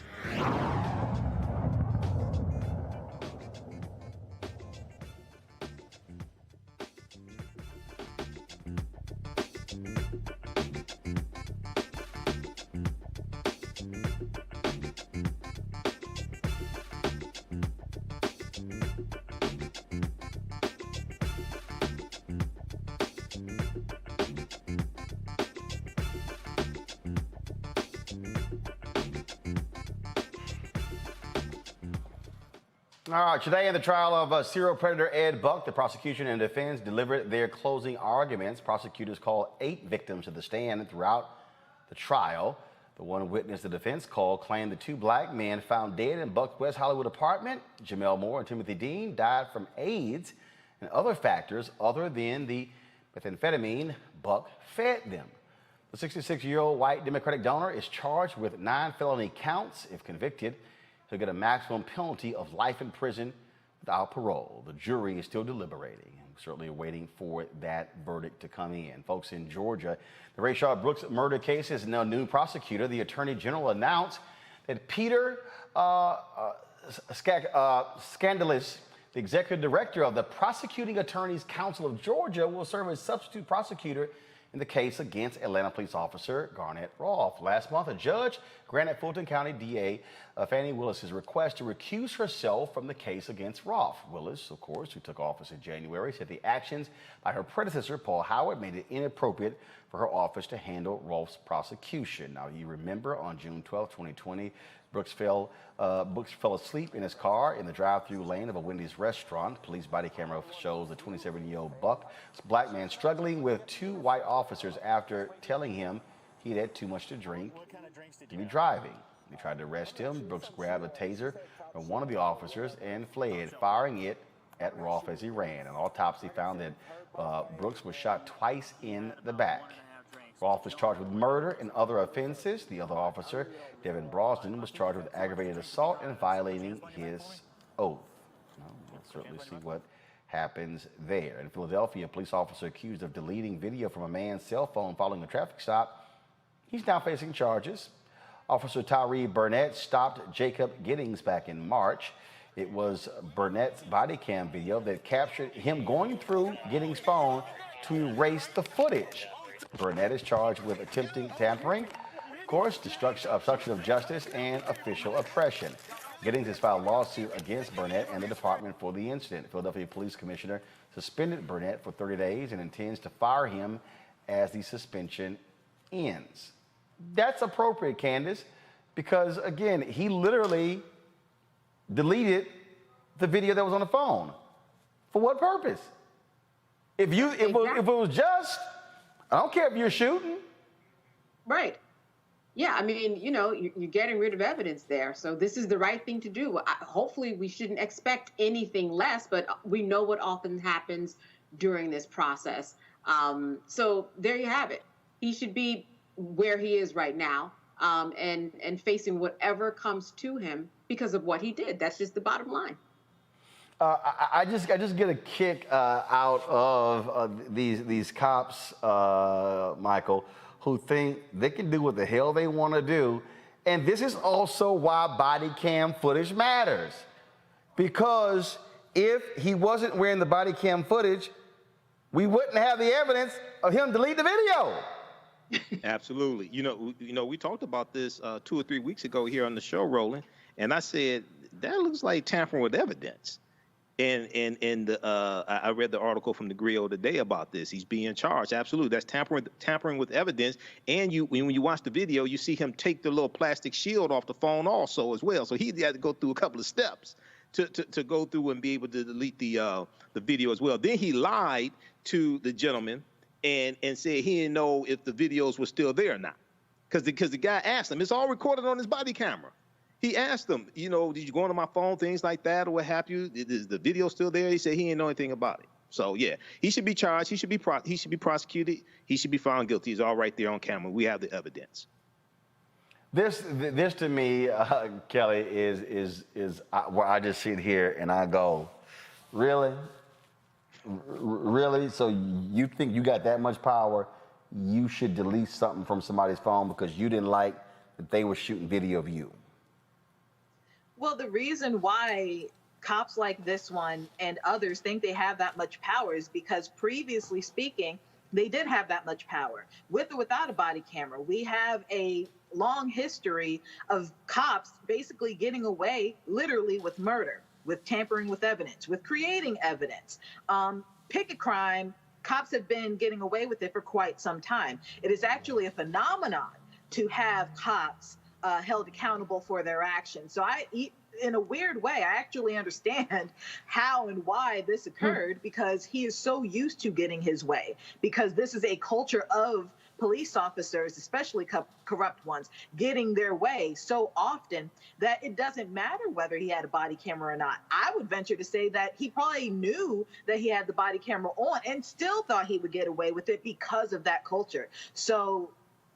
All right, today in the trial of serial predator Ed Buck, the prosecution and defense delivered their closing arguments. Prosecutors called 8 victims to the stand throughout the trial. The one witness the defense called claimed the 2 black men found dead in Buck's West Hollywood apartment, Jamel Moore and Timothy Dean, died from AIDS and other factors other than the methamphetamine Buck fed them. The 66-year-old white Democratic donor is charged with 9 felony counts. If convicted, he'll get a maximum penalty of life in prison without parole. The jury is still deliberating. I'm certainly waiting for that verdict to come in. Folks, in Georgia, the Rayshard Brooks murder case is now new prosecutor. The Attorney General announced that Peter Scandalis, the executive director of the Prosecuting Attorneys Council of Georgia, will serve as substitute prosecutor in the case against Atlanta police officer Garrett Rolfe. Last month, a judge granted Fulton County DA Fannie Willis's request to recuse herself from the case against Rolfe. Willis, of course, who took office in January, said the actions by her predecessor, Paul Howard, made it inappropriate for her office to handle Rolfe's prosecution. Now, you remember on June 12, 2020, Brooks fell asleep in his car in the drive-through lane of a Wendy's restaurant. Police body camera shows the 27-year-old black man struggling with 2 white officers after telling him he had too much to drink to be driving. They tried to arrest him. Brooks grabbed a taser from one of the officers and fled, firing it at Rolfe as he ran. An autopsy found that Brooks was shot twice in the back. Rolfe was charged with murder and other offenses. The other officer, Devin Brosnan, was charged with aggravated assault and violating his oath. We'll certainly see what happens there. In Philadelphia, a police officer accused of deleting video from a man's cell phone following a traffic stop. He's now facing charges. Officer Tyree Burnett stopped Jacob Giddings back in March. It was Burnett's body cam video that captured him going through Giddings' phone to erase the footage. Burnett is charged with attempting tampering, of course, obstruction of justice, and official oppression. Giddings has filed a lawsuit against Burnett and the department for the incident. Philadelphia Police Commissioner suspended Burnett for 30 days and intends to fire him as the suspension ends. That's appropriate, Candace, because, again, he literally deleted the video that was on the phone. For what purpose? If it was just, I don't care if you're shooting. Right. Yeah, I mean, you know, you're getting rid of evidence there. So this is the right thing to do. Hopefully we shouldn't expect anything less, but we know what often happens during this process. So there you have it. He should be where he is right now, and facing whatever comes to him because of what he did. That's just the bottom line. I just get a kick out of these cops, Michael, who think they can do what the hell they want to do. And this is also why body cam footage matters. Because if he wasn't wearing the body cam footage, we wouldn't have the evidence of him deleting the video. Absolutely. You know, we talked about this 2 or 3 weeks ago here on the show, Roland, and I said that looks like tampering with evidence. And I read the article from the Griot today about this. He's being charged. Absolutely, that's tampering with evidence. And when you watch the video, you see him take the little plastic shield off the phone also as well. So he had to go through a couple of steps to go through and be able to delete the video as well. Then he lied to the gentleman and said he didn't know if the videos were still there or not, because the guy asked him. It's all recorded on his body camera. He asked him, you know, did you go on my phone, things like that, or what have you? Is the video still there? He said he didn't know anything about it. So yeah, he should be charged. He should be prosecuted. He should be found guilty. He's all right there on camera. We have the evidence. This to me, Kelly, is where I just sit here and I go, really? Really? So you think you got that much power? You should delete something from somebody's phone because you didn't like that they were shooting video of you? Well, the reason why cops like this one and others think they have that much power is because previously speaking, they did have that much power. With or without a body camera, we have a long history of cops basically getting away literally with murder, with tampering with evidence, with creating evidence. Pick a crime, cops have been getting away with it for quite some time. It is actually a phenomenon to have cops held accountable for their actions. So in a weird way, I actually understand how and why this occurred, because he is so used to getting his way, because this is a culture of police officers, especially corrupt ones, getting their way so often that it doesn't matter whether he had a body camera or not. I would venture to say that he probably knew that he had the body camera on and still thought he would get away with it because of that culture. So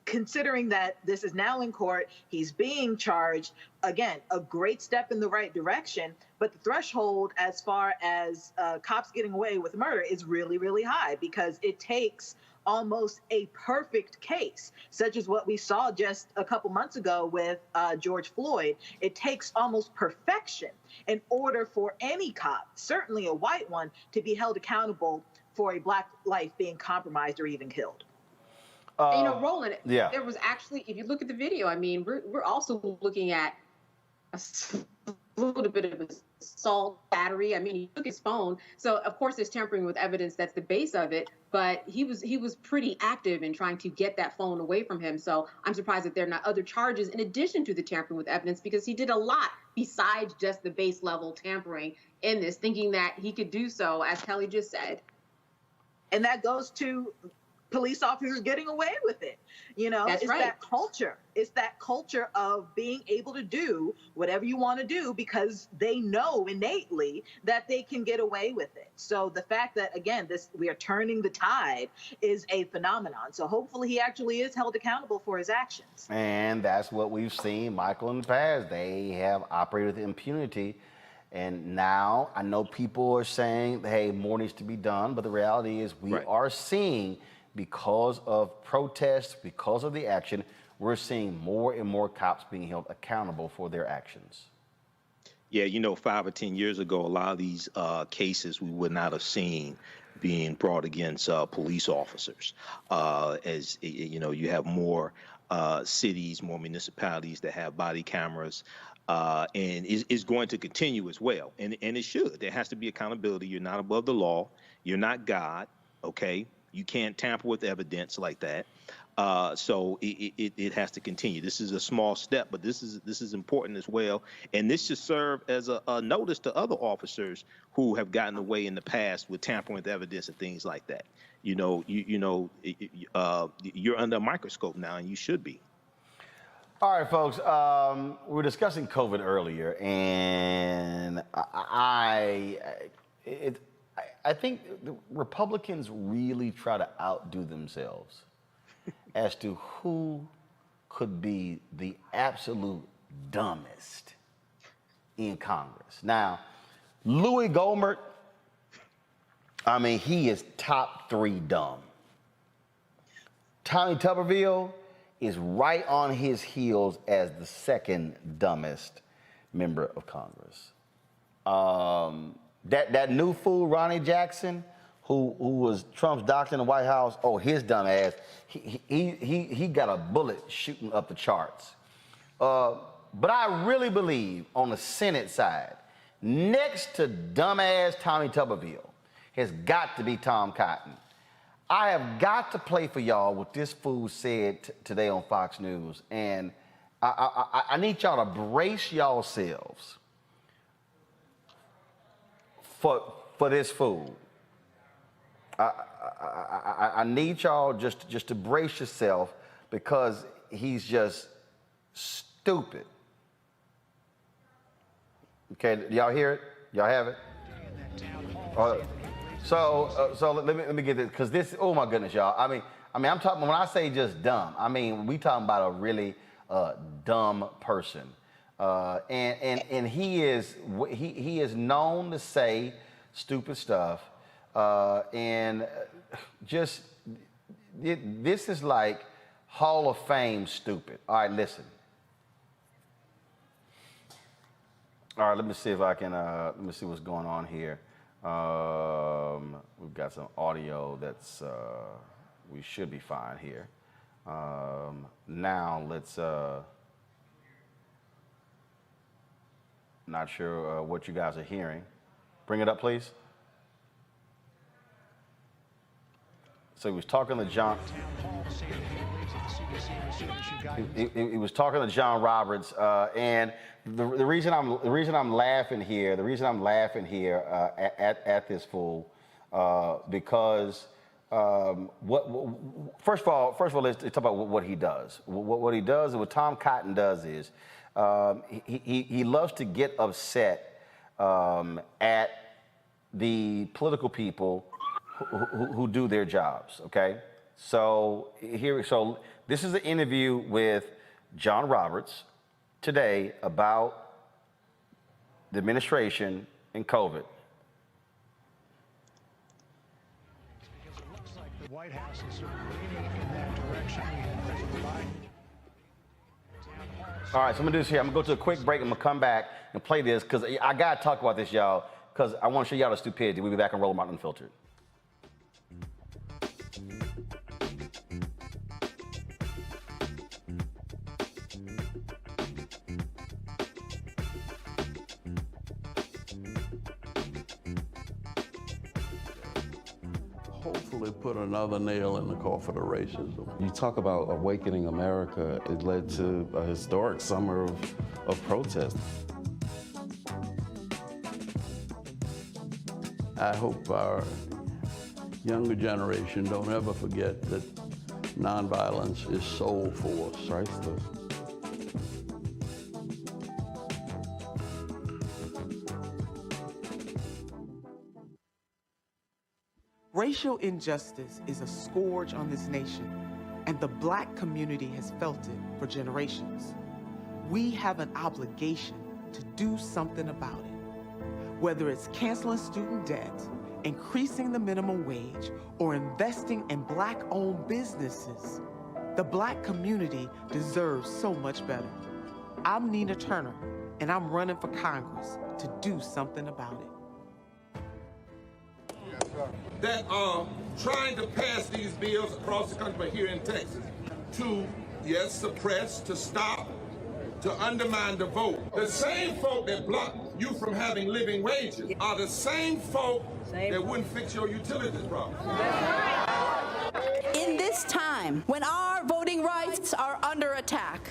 considering that this is now in court, he's being charged, again, a great step in the right direction, but the threshold as far as cops getting away with murder is really, really high, because it takes almost a perfect case, such as what we saw just a couple months ago with George Floyd. It takes almost perfection in order for any cop, certainly a white one, to be held accountable for a Black life being compromised or even killed. Roland, there was actually, if you look at the video, I mean, we're also looking at a little bit of assault, battery. I mean, he took his phone. So, of course, there's tampering with evidence. That's the base of it. But he was pretty active in trying to get that phone away from him. So I'm surprised that there are not other charges in addition to the tampering with evidence, because he did a lot besides just the base level tampering in this, thinking that he could do so, as Kelly just said. And that goes to police officers getting away with it. It's right. That culture. It's that culture of being able to do whatever you want to do because they know innately that they can get away with it. So the fact that, again, we are turning the tide is a phenomenon. So hopefully he actually is held accountable for his actions. And that's what we've seen, Michael, in the past. They have operated with impunity. And now I know people are saying, hey, more needs to be done. But the reality is we are seeing, because of protests, because of the action, we're seeing more and more cops being held accountable for their actions. Yeah, 5 or 10 years ago, a lot of these cases we would not have seen being brought against police officers. As you have more cities, more municipalities that have body cameras, and is going to continue as well. And it should. There has to be accountability. You're not above the law. You're not God. Okay. You can't tamper with evidence like that. So it has to continue. This is a small step, but this is important as well. And this should serve as a notice to other officers who have gotten away in the past with tampering with evidence and things like that. You're under a microscope now, and you should be. All right, folks. We were discussing COVID earlier, and I think the Republicans really try to outdo themselves as to who could be the absolute dumbest in Congress. Now, Louis Gohmert, I mean, he is top 3 dumb. Tommy Tuberville is right on his heels as the second dumbest member of Congress. That new fool, Ronnie Jackson, who was Trump's doctor in the White House, his dumb ass, he got a bullet shooting up the charts. But I really believe on the Senate side, next to dumbass Tommy Tuberville, has got to be Tom Cotton. I have got to play for y'all what this fool said today on Fox News, and I need y'all to brace yourselves for this fool. I need y'all just to brace yourself, because he's just stupid. Okay, y'all hear it? Y'all have it? So let me get this, because this, oh my goodness, y'all. I mean, I'm talking, when I say just dumb, I mean, we talking about a really dumb person. And he is known to say stupid stuff. And just, this is like Hall of Fame stupid. All right, listen. All right, let me see if I can, let me see what's going on here. We've got some audio that's, we should be fine here. Now let's, not sure what you guys are hearing. Bring it up, please. So he was talking to John. He was talking to John Roberts, and the reason I'm laughing here at this fool, because first of all, let's talk about what he does. What he does, and what Tom Cotton does is he loves to get upset at the political people who do their jobs. Okay, so this is an interview with John Roberts today about the administration and COVID. The White House is sort of leaning in that direction. We had President Biden. All right, so I'm gonna do this here. I'm gonna go to a quick break. I'm gonna come back and play this because I gotta talk about this, y'all, because I want to show y'all the stupidity. We'll be back on Roland Martin Unfiltered. Hopefully put another nail in the coffin of racism. You talk about awakening America. It led to a historic summer of protest. I hope our younger generation don't ever forget that nonviolence is soul force, right? Racial injustice is a scourge on this nation, and the Black community has felt it for generations. We have an obligation to do something about it. Whether it's canceling student debt, increasing the minimum wage, or investing in Black-owned businesses, the Black community deserves so much better. I'm Nina Turner, and I'm running for Congress to do something about it. That are trying to pass these bills across the country, but here in Texas, to, yes, suppress, to stop, to undermine the vote. The same folk that block you from having living wages are the same folk that wouldn't fix your utilities problem. In this time, when our voting rights are under attack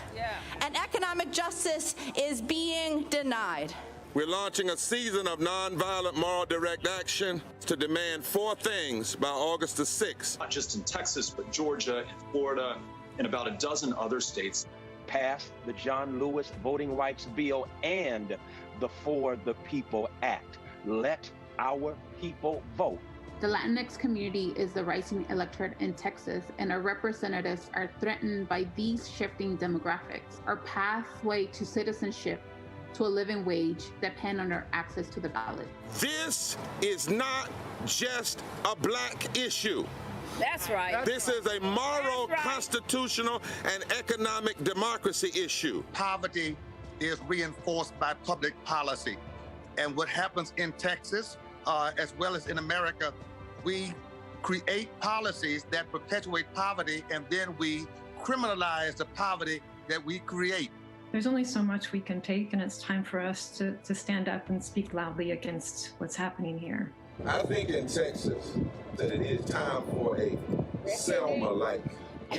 and economic justice is being denied, We're launching a season of nonviolent moral direct action to demand 4 things by August the 6th. Not just in Texas, but Georgia and Florida and about a dozen other states. Pass the John Lewis Voting Rights Bill and the For the People Act. Let our people vote. The Latinx community is the rising electorate in Texas, and our representatives are threatened by these shifting demographics. Our pathway to citizenship, to a living wage, depend on our access to the ballot. This is not just a Black issue. That's right. This is a moral, constitutional, and economic democracy issue. Poverty is reinforced by public policy. And what happens in Texas, as well as in America, we create policies that perpetuate poverty, and then we criminalize the poverty that we create. There's only so much we can take, and it's time for us to stand up and speak loudly against what's happening here. I think in Texas that it is time for a Selma-like. I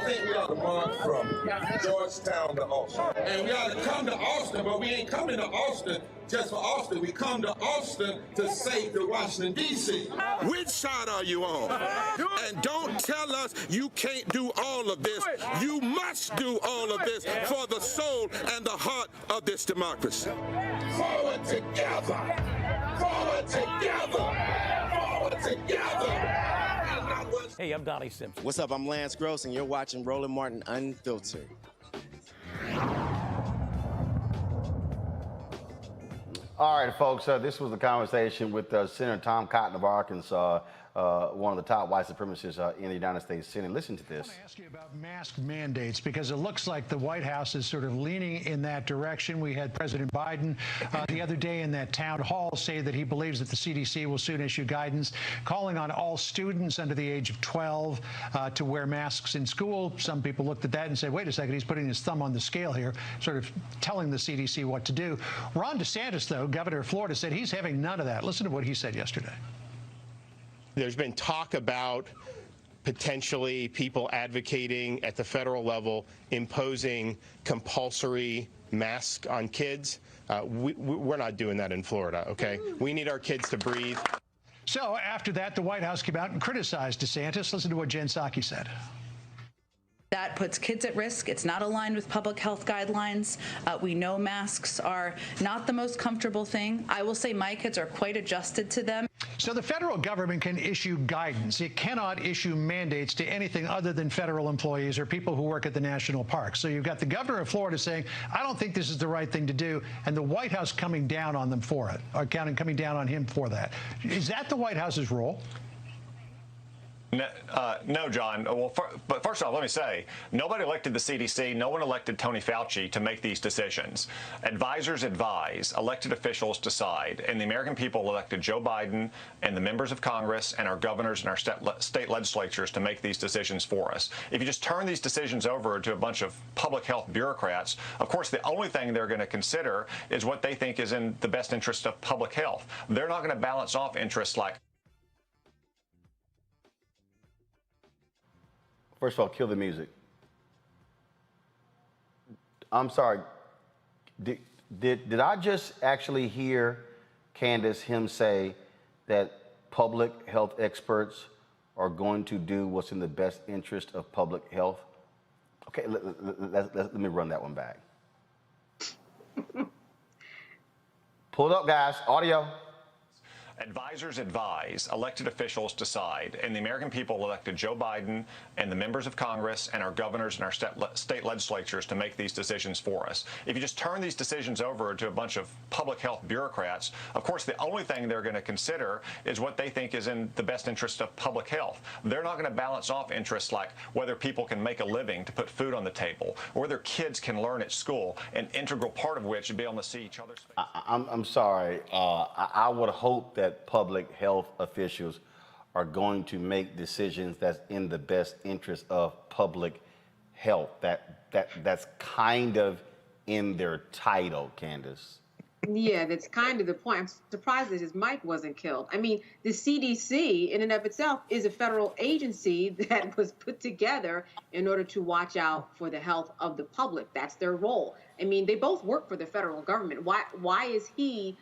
think we ought to march from Georgetown to Austin. And we ought to come to Austin, but we ain't coming to Austin just for Austin. We come to Austin to save the Washington, D.C. Which side are you on? And don't tell us you can't do all of this. You must do all of this for the soul and the heart of this democracy. Forward together! Forward together! Forward together! Hey, I'm Donnie Simpson. What's up? I'm Lance Gross, and you're watching Roland Martin Unfiltered. All right, folks, this was the conversation with Senator Tom Cotton of Arkansas, one of the top white supremacists in the United States Senate. Listen to this. I want to ask you about mask mandates, because it looks like the White House is sort of leaning in that direction. We had President Biden the other day in that town hall say that he believes that the CDC will soon issue guidance calling on all students under the age of 12 to wear masks in school. Some people looked at that and said, wait a second, he's putting his thumb on the scale here, sort of telling the CDC what to do. Ron DeSantis, though, governor of Florida, said he's having none of that. Listen to what he said yesterday. There's been talk about potentially people advocating at the federal level imposing compulsory masks on kids. We're not doing that in Florida, okay? We need our kids to breathe. So after that, the White House came out and criticized DeSantis. Listen to what Jen Psaki said. That puts kids at risk. It's not aligned with public health guidelines. We know masks are not the most comfortable thing. I will say my kids are quite adjusted to them. So the federal government can issue guidance. It cannot issue mandates to anything other than federal employees or people who work at the national parks. So you've got the governor of Florida saying, I don't think this is the right thing to do, and the White House coming down on them for it, or coming down on him for that. Is that the White House's role? No, John. Well, but first off, let me say, nobody elected the CDC. No one elected Tony Fauci to make these decisions. Advisors advise, elected officials decide, and the American people elected Joe Biden and the members of Congress and our governors and our state legislatures to make these decisions for us. If you just turn these decisions over to a bunch of public health bureaucrats, of course, the only thing they're going to consider is what they think is in the best interest of public health. They're not going to balance off interests like. First of all, kill the music. I'm sorry. Did I just actually hear, Candace, him say that public health experts are going to do what's in the best interest of public health? Okay, let me run that one back. Pull it up, guys. Audio. Advisors advise, elected officials decide, and the American people elected Joe Biden and the members of Congress and our governors and our state legislatures to make these decisions for us. If you just turn these decisions over to a bunch of public health bureaucrats, of course, the only thing they're going to consider is what they think is in the best interest of public health. They're not going to balance off interests like whether people can make a living to put food on the table or whether kids can learn at school, an integral part of which would be able to see each other's faces. I'm sorry. I would hope that public health officials are going to make decisions that's in the best interest of public health. That's kind of in their title, Candace. Yeah, that's kind of the point. I'm surprised that his mic wasn't killed. I mean, the CDC in and of itself is a federal agency that was put together in order to watch out for the health of the public. That's their role. I mean, they both work for the federal government. Why is he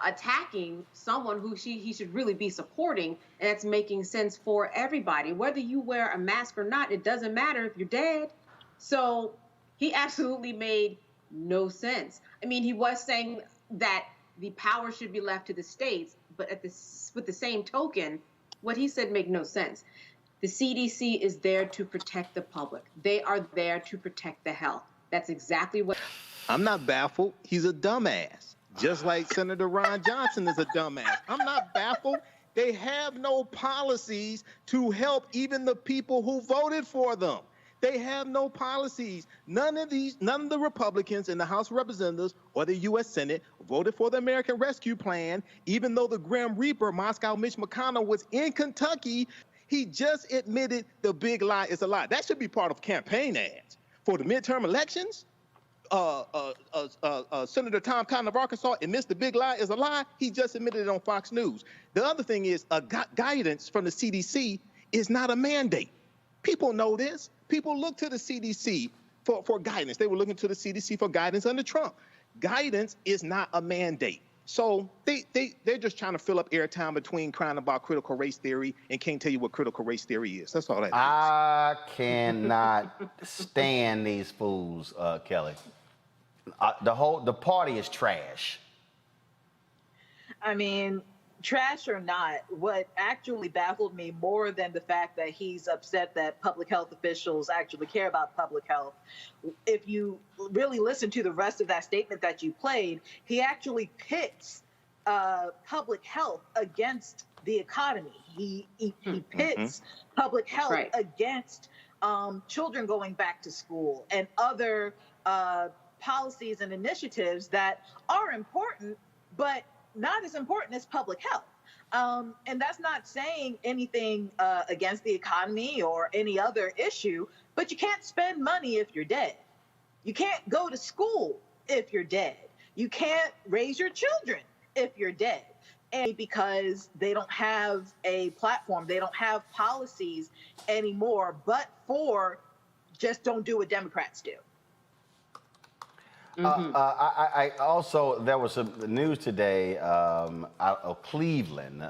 attacking someone who he should really be supporting, and it's making sense for everybody? Whether you wear a mask or not, it doesn't matter if you're dead. So he absolutely made no sense. I mean, he was saying that the power should be left to the states, but with the same token, what he said made no sense. The CDC is there to protect the public. They are there to protect the health. That's exactly what. I'm not baffled. He's a dumbass. Just like Senator Ron Johnson is a dumbass. I'm not baffled. They have no policies to help even the people who voted for them. They have no policies. None of the Republicans in the House of Representatives or the U.S. Senate voted for the American Rescue Plan, even though the Grim Reaper, Moscow Mitch McConnell, was in Kentucky. He just admitted the big lie is a lie. That should be part of campaign ads for the midterm elections. Senator Tom Cotton of Arkansas admits the big lie is a lie. He just admitted it on Fox News. The other thing is guidance from the CDC is not a mandate. People know this. People look to the CDC for guidance. They were looking to the CDC for guidance under Trump. Guidance is not a mandate. So they're just trying to fill up airtime between crying about critical race theory and can't tell you what critical race theory is. That's all that is. I cannot stand these fools, Kelly. The party is trash. I mean, trash or not, what actually baffled me more than the fact that he's upset that public health officials actually care about public health, if you really listen to the rest of that statement that you played, he actually pits public health against the economy. He pits public health against children going back to school and other policies and initiatives that are important, but not as important as public health. And that's not saying anything against the economy or any other issue, but you can't spend money if you're dead. You can't go to school if you're dead. You can't raise your children if you're dead. And because they don't have a platform, they don't have policies anymore, but for just don't do what Democrats do. I also, there was some news today out of Cleveland,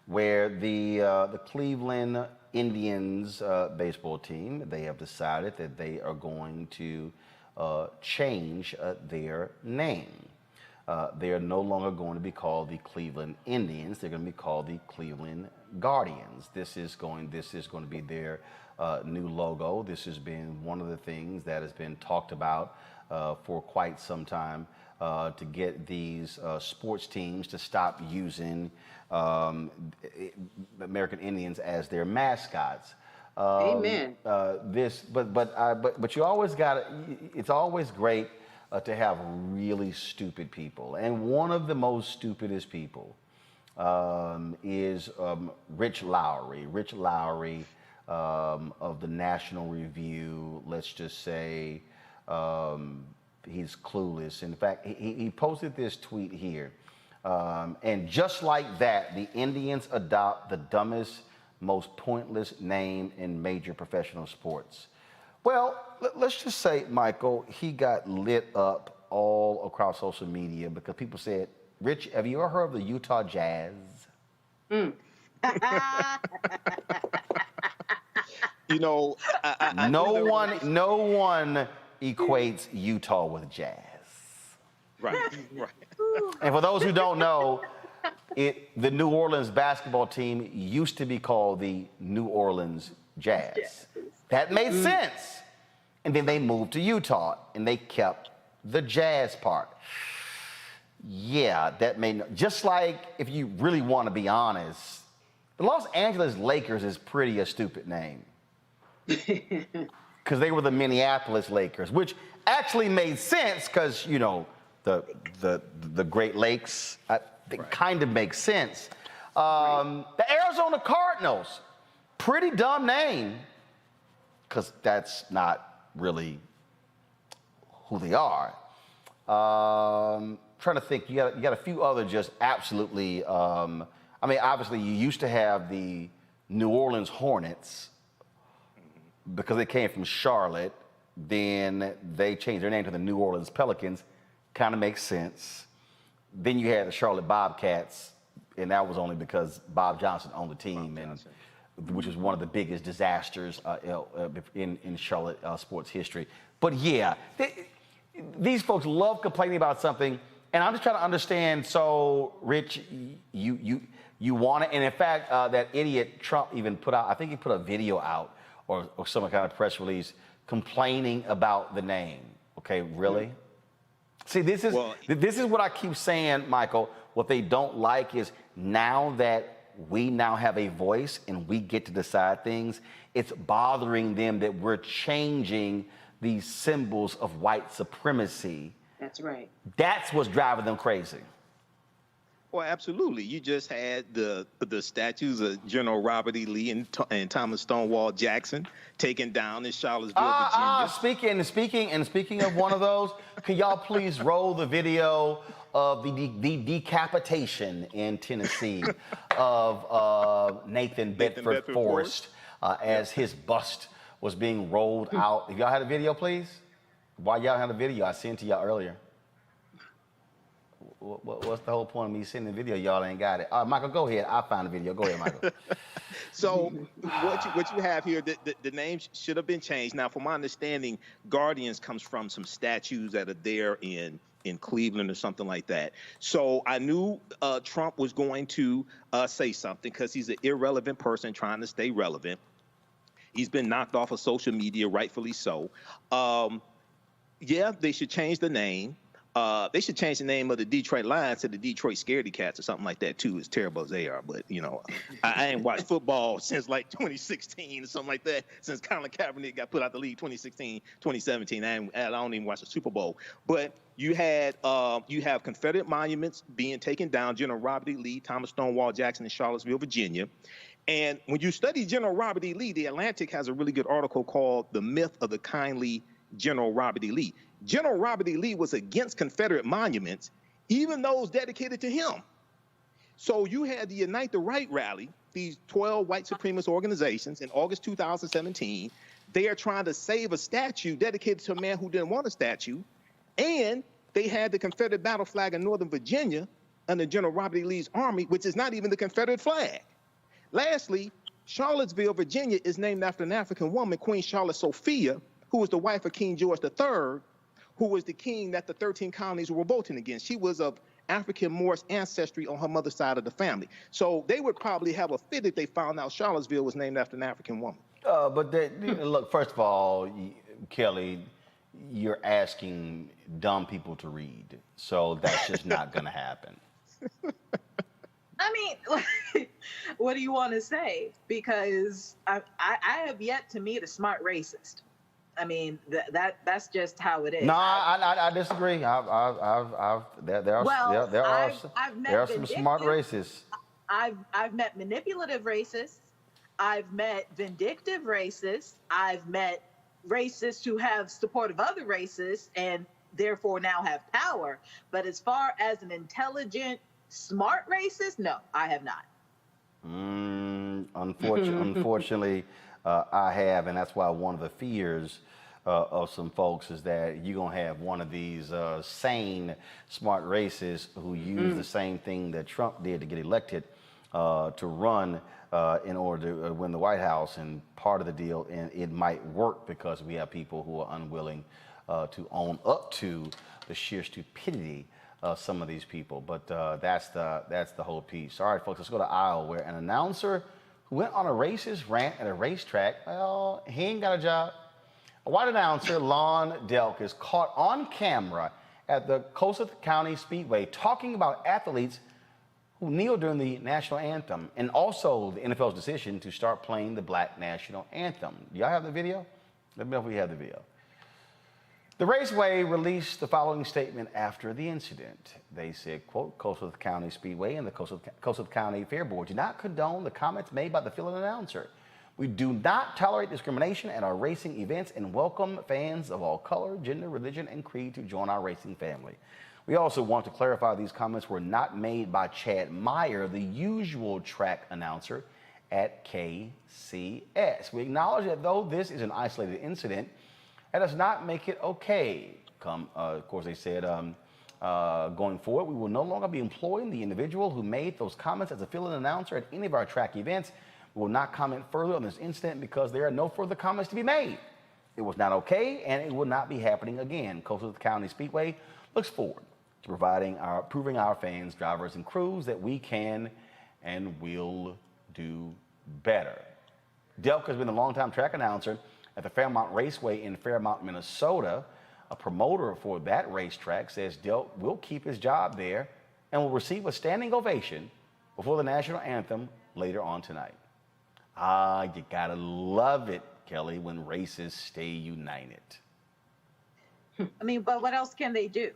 where the Cleveland Indians baseball team, they have decided that they are going to change their name. They are no longer going to be called the Cleveland Indians. They're going to be called the Cleveland Guardians. This is going to be their new logo. This has been one of the things that has been talked about for quite some time to get these sports teams to stop using American Indians as their mascots. Amen. But you always got. It's always great to have really stupid people, and one of the most stupidest people is Rich Lowry. Rich Lowry of the National Review. Let's just say he's clueless. In fact, he posted this tweet here, and just like that, the Indians adopt the dumbest, most pointless name in major professional sports. Well, let's just say, Michael, he got lit up all across social media because people said, Rich, have you ever heard of the Utah Jazz? You know, no one equates Utah with jazz. Right, right. And for those who don't know, the New Orleans basketball team used to be called the New Orleans Jazz. That made sense. And then they moved to Utah and they kept the jazz part. Yeah, that made just like, if you really want to be honest, the Los Angeles Lakers is pretty a stupid name. Because they were the Minneapolis Lakers, which actually made sense because, you know, the Great Lakes, it kind of makes sense. The Arizona Cardinals, pretty dumb name, because that's not really who they are. Trying to think, you got a few other just absolutely, I mean, obviously you used to have the New Orleans Hornets because they came from Charlotte. Then they changed their name to the New Orleans Pelicans. Kind of makes sense. Then you had the Charlotte Bobcats, and that was only because Bob Johnson owned the team, which was one of the biggest disasters in Charlotte sports history. But yeah, these folks love complaining about something, and I'm just trying to understand. So, Rich, you want it, and in fact, that idiot Trump even put out, I think he put a video out or some kind of press release complaining about the name. Okay, really? See, this is what I keep saying, Michael. What they don't like is now that we now have a voice and we get to decide things, it's bothering them that we're changing these symbols of white supremacy. That's right. That's what's driving them crazy. Well, absolutely. You just had the statues of General Robert E. Lee and Thomas Stonewall Jackson taken down in Charlottesville, Virginia. Speaking of one of those, can y'all please roll the video of the decapitation in Tennessee of Nathan Bedford Forrest as his bust was being rolled out. If y'all had a video, please? Why y'all had a video? I sent it to y'all earlier. What's the whole point of me sending the video? Y'all ain't got it. Michael, go ahead. I'll find the video. Go ahead, Michael. So what you have here, the names should have been changed. Now, from my understanding, Guardians comes from some statues that are there in Cleveland or something like that. So I knew Trump was going to say something because he's an irrelevant person trying to stay relevant. He's been knocked off of social media, rightfully so. Yeah, they should change the name. They should change the name of the Detroit Lions to the Detroit Scaredy Cats or something like that, too, as terrible as they are. But, you know, I ain't watched football since, like, 2016 or something like that, since Colin Kaepernick got put out the league 2016, 2017. I don't even watch the Super Bowl. But you have Confederate monuments being taken down, General Robert E. Lee, Thomas Stonewall Jackson in Charlottesville, Virginia. And when you study General Robert E. Lee, The Atlantic has a really good article called The Myth of the Kindly General Robert E. Lee. General Robert E. Lee was against Confederate monuments, even those dedicated to him. So you had the Unite the Right rally, these 12 white supremacist organizations in August 2017. They are trying to save a statue dedicated to a man who didn't want a statue. And they had the Confederate battle flag in Northern Virginia under General Robert E. Lee's army, which is not even the Confederate flag. Lastly, Charlottesville, Virginia is named after an African woman, Queen Charlotte Sophia, who was the wife of King George III, who was the king that the 13 colonies were revolting against. She was of African Moorish ancestry on her mother's side of the family. So they would probably have a fit if they found out Charlottesville was named after an African woman. But look, first of all, Kelly, you're asking dumb people to read. So that's just not going to happen. I mean, what do you want to say? Because I have yet to meet a smart racist. I mean, that's just how it is. No, I disagree. There are some smart racists. I've met manipulative racists. I've met vindictive racists. I've met racists who have support of other racists and therefore now have power. But as far as an intelligent, smart racist, no, I have not. Unfortunately, I have, and that's why one of the fears of some folks is that you're going to have one of these sane, smart racists who use the same thing that Trump did to get elected to run in order to win the White House. And part of the deal, and it might work because we have people who are unwilling to own up to the sheer stupidity of some of these people. But that's the whole piece. All right, folks, let's go to Iowa, where an announcer who went on a racist rant at a racetrack, well, he ain't got a job. A white announcer, Lon Delk, is caught on camera at the Kossuth County Speedway talking about athletes who kneel during the national anthem, and also the NFL's decision to start playing the Black National Anthem. Do y'all have the video? Let me know if we have the video. The Raceway released the following statement after the incident. They said, quote, Kossuth County Speedway and the Kossuth County Fair Board do not condone the comments made by the field announcer. We do not tolerate discrimination at our racing events and welcome fans of all color, gender, religion, and creed to join our racing family. We also want to clarify these comments were not made by Chad Meyer, the usual track announcer at KCS. We acknowledge that though this is an isolated incident, that does not make it okay. Of course, they said, going forward, we will no longer be employing the individual who made those comments as a field announcer at any of our track events. We will not comment further on this incident because there are no further comments to be made. It was not okay, and it will not be happening again. Kossuth County Speedway looks forward to proving our fans, drivers, and crews that we can and will do better. Delk has been a longtime track announcer at the Fairmont Raceway in Fairmont, Minnesota. A promoter for that racetrack says Delk will keep his job there and will receive a standing ovation before the national anthem later on tonight. You gotta love it, Kelly, when races stay united. I mean, but what else can they do?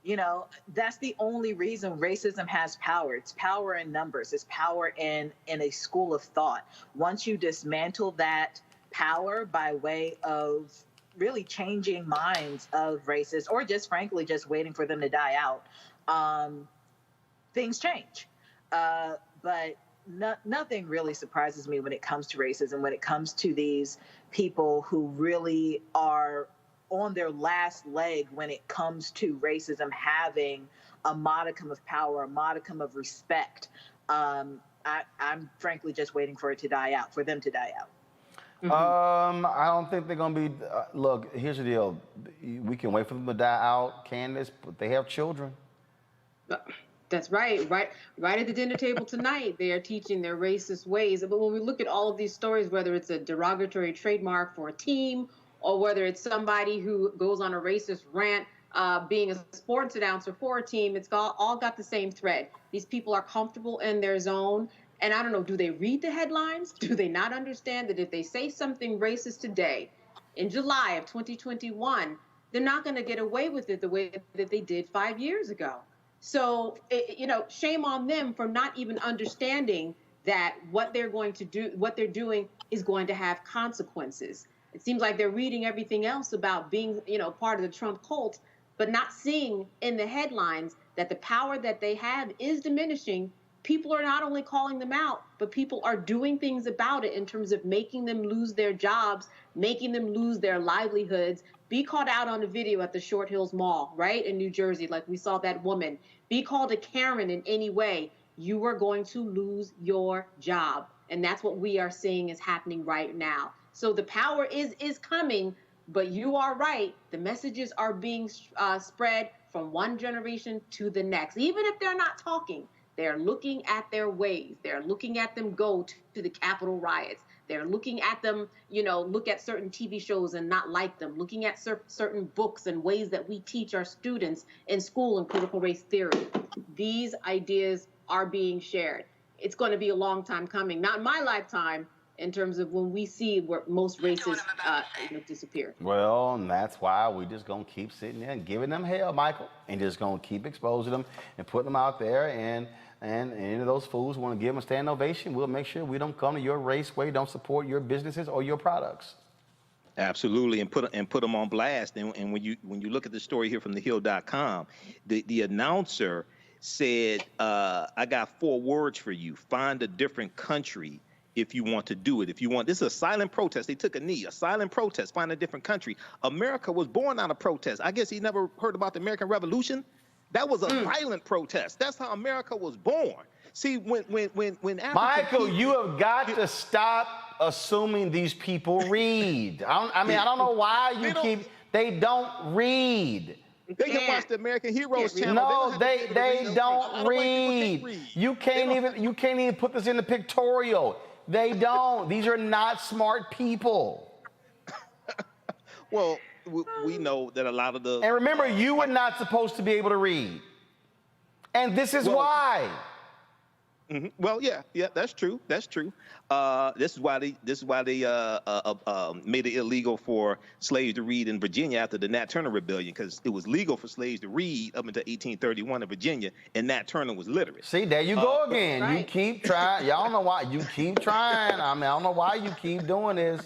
You know, that's the only reason racism has power. It's power in numbers. It's power in a school of thought. Once you dismantle that power by way of really changing minds of racists, or just frankly just waiting for them to die out, things change. But nothing really surprises me when it comes to racism, when it comes to these people who really are on their last leg when it comes to racism having a modicum of power, a modicum of respect. I'm frankly just waiting for it to die out, for them to die out. I don't think they're going to be, look, here's the deal. We can wait for them to die out, Candace, but they have children. That's right. Right at the dinner table tonight, they are teaching their racist ways. But when we look at all of these stories, whether it's a derogatory trademark for a team or whether it's somebody who goes on a racist rant, being a sports announcer for a team, it's all got the same thread. These people are comfortable in their zone. And I don't know, do they read the headlines? Do they not understand that if they say something racist today, in July of 2021, they're not going to get away with it the way that they did 5 years ago? So, shame on them for not even understanding that what they're going to do, what they're doing is going to have consequences. It seems like they're reading everything else about being, part of the Trump cult, but not seeing in the headlines that the power that they have is diminishing people are not only calling them out, but people are doing things about it in terms of making them lose their jobs, making them lose their livelihoods. Be called out on a video at the Short Hills Mall, right, in New Jersey, like we saw that woman. Be called a Karen in any way. You are going to lose your job. And that's what we are seeing is happening right now. So the power is coming, but you are right. The messages are being spread from one generation to the next. Even if they're not talking, they're looking at their ways. They're looking at them go to the Capitol riots. They're looking at them, look at certain TV shows and not like them, looking at certain books and ways that we teach our students in school in critical race theory. These ideas are being shared. It's going to be a long time coming, not in my lifetime, in terms of when we see where most races disappear. Well, and that's why we just going to keep sitting there and giving them hell, Michael, and just going to keep exposing them and putting them out there. And any of those fools want to give them a standing ovation, we'll make sure we don't come to your raceway, don't support your businesses or your products. Absolutely, and put them on blast. And when you look at the story here from thehill.com, the announcer said, I got 4 words for you. Find a different country if you want to do it. If you want, this is a silent protest. They took a knee, a silent protest, find a different country. America was born out of protest. I guess he never heard about the American Revolution. That was a violent protest. That's how America was born. See, when Michael, you have got to stop assuming these people read. I don't know why they don't read. They can watch the American Heroes channel. No, they don't read. You can't even put this in the pictorial. They don't. These are not smart people. Well, we know that a lot of the... And remember, you were not supposed to be able to read. And this is why. Mm-hmm. Well, yeah, that's true. That's true. This is why they made it illegal for slaves to read in Virginia after the Nat Turner Rebellion, because it was legal for slaves to read up until 1831 in Virginia, and Nat Turner was literate. See, there you go again. Right. You keep trying. Y'all know why you keep trying. I don't know why you keep doing this.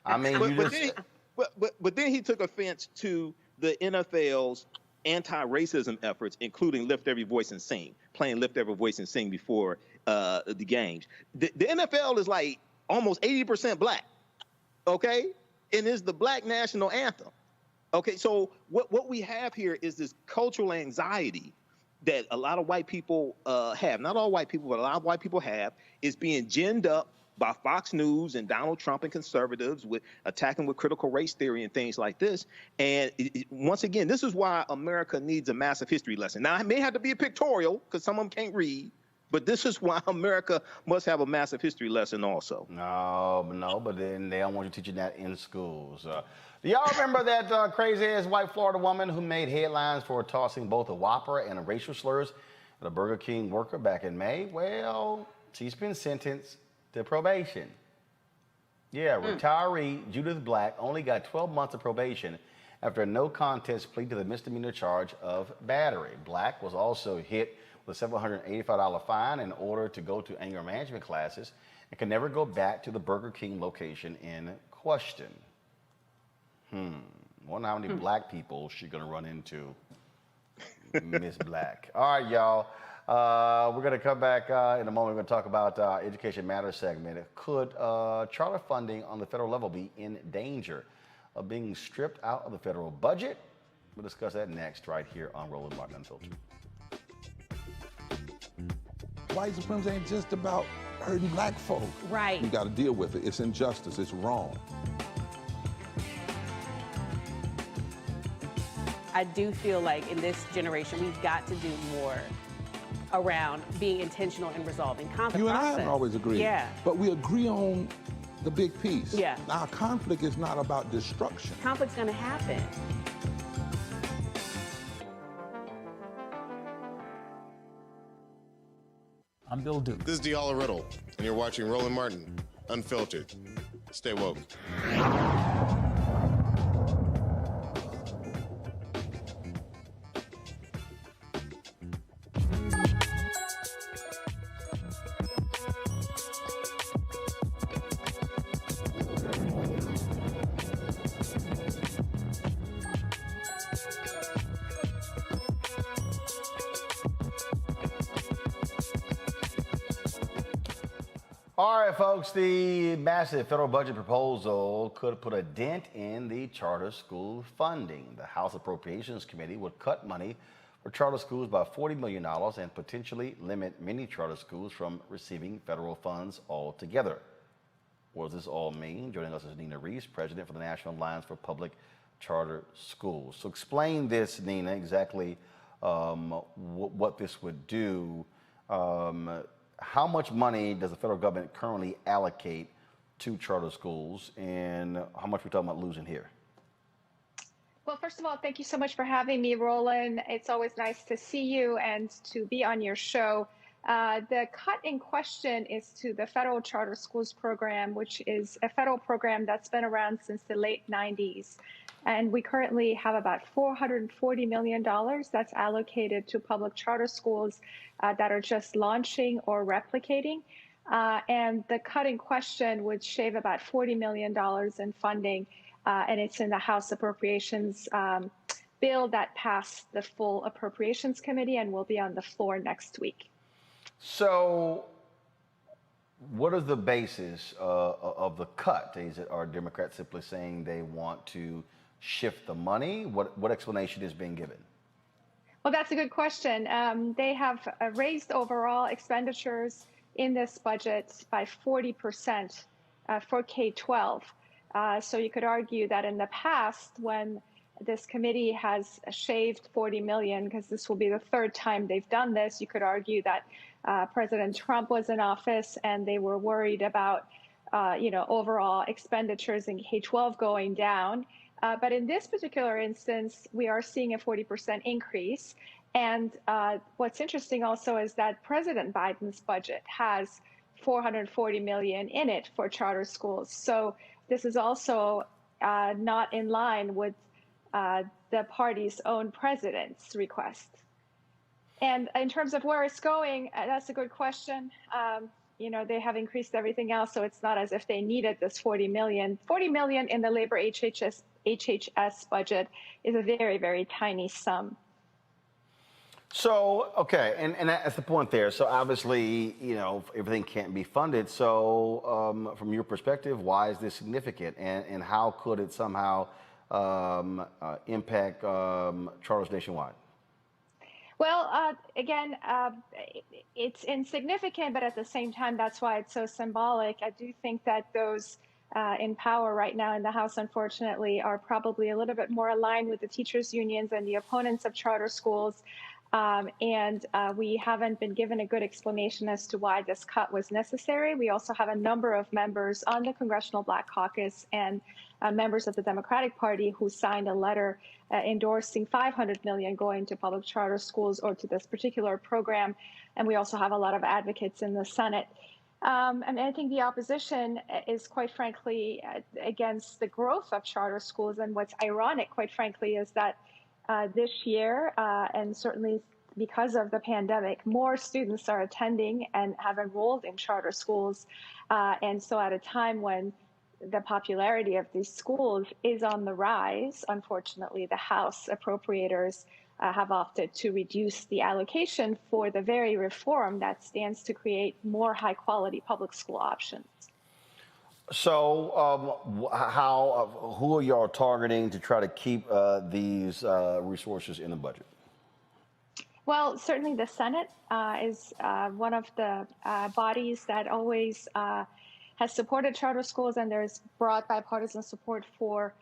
But then he took offense to the NFL's anti-racism efforts, including Lift Every Voice and Sing, playing Lift Every Voice and Sing before the games. The NFL is like almost 80% black, okay? And it's the Black National Anthem. Okay, so what we have here is this cultural anxiety that a lot of white people have. Not all white people, but a lot of white people have, is being ginned up by Fox News and Donald Trump and conservatives with attacking with critical race theory and things like this. And once again, this is why America needs a massive history lesson. Now, it may have to be a pictorial because some of them can't read, but this is why America must have a massive history lesson also. No, but then they don't want you teaching that in schools. Do y'all remember that crazy-ass white Florida woman who made headlines for tossing both a Whopper and a racial slurs at a Burger King worker back in May? Well, she's been sentenced to probation. Yeah, retiree Judith Black only got 12 months of probation after a no contest plea to the misdemeanor charge of battery. Black was also hit with a $785 fine in order to go to anger management classes and can never go back to the Burger King location in question. Wonder how many black people she's gonna run into, Miss Black. All right, y'all. We're going to come back in a moment. We're going to talk about Education Matters segment. Could charter funding on the federal level be in danger of being stripped out of the federal budget? We'll discuss that next right here on Roland Martin Unfiltered. White supremacy ain't just about hurting black folk. Right. We got to deal with it. It's injustice. It's wrong. I do feel like in this generation, we've got to do more around being intentional in resolving conflict. You and I haven't always agreed. Yeah. But we agree on the big piece. Yeah. Now, conflict is not about destruction. Conflict's going to happen. I'm Bill Duke. This is Diala Riddle, and you're watching Roland Martin Unfiltered. Stay woke. All right, folks, the massive federal budget proposal could put a dent in the charter school funding. The House Appropriations Committee would cut money for charter schools by $40 million and potentially limit many charter schools from receiving federal funds altogether. What does this all mean? Joining us is Nina Reese, president for the National Alliance for Public Charter Schools. So explain this, Nina, exactly what this would do. How much money does the federal government currently allocate to charter schools, and how much are we talking about losing here? Well, first of all, thank you so much for having me, Roland. It's always nice to see you and to be on your show. The cut in question is to the federal charter schools program, which is a federal program that's been around since the late 90s. And we currently have about $440 million that's allocated to public charter schools that are just launching or replicating. And the cut in question would shave about $40 million in funding. And it's in the House Appropriations bill that passed the full Appropriations Committee and will be on the floor next week. So what is the basis of the cut? Are Democrats simply saying they want to shift the money? What explanation is being given? Well, that's a good question. They have raised overall expenditures in this budget by 40% for K-12. So you could argue that in the past, when this committee has shaved $40 million, because this will be the third time they've done this, you could argue that President Trump was in office and they were worried about overall expenditures in K-12 going down. But in this particular instance, we are seeing a 40% increase. And what's interesting also is that President Biden's budget has $440 million in it for charter schools. So this is also not in line with the party's own president's request. And in terms of where it's going, that's a good question. They have increased everything else, so it's not as if they needed this $40 million. $40 million in the labor HHS budget is a very, very tiny sum. So, okay, and that's the point there. So obviously, everything can't be funded. So from your perspective, why is this significant? And how could it somehow impact charters nationwide? Well, again, it's insignificant, but at the same time, that's why it's so symbolic. I do think that those in power right now in the House, unfortunately, are probably a little bit more aligned with the teachers' unions and the opponents of charter schools. We haven't been given a good explanation as to why this cut was necessary. We also have a number of members on the Congressional Black Caucus and members of the Democratic Party who signed a letter endorsing $500 million going to public charter schools or to this particular program. And we also have a lot of advocates in the Senate. And I think the opposition is, quite frankly, against the growth of charter schools. And what's ironic, quite frankly, is that this year, and certainly because of the pandemic, more students are attending and have enrolled in charter schools. And so at a time when the popularity of these schools is on the rise, unfortunately, the House appropriators have opted to reduce the allocation for the very reform that stands to create more high-quality public school options. So who are y'all targeting to try to keep these resources in the budget? Well, certainly the Senate is one of the bodies that always has supported charter schools, and there's broad bipartisan support for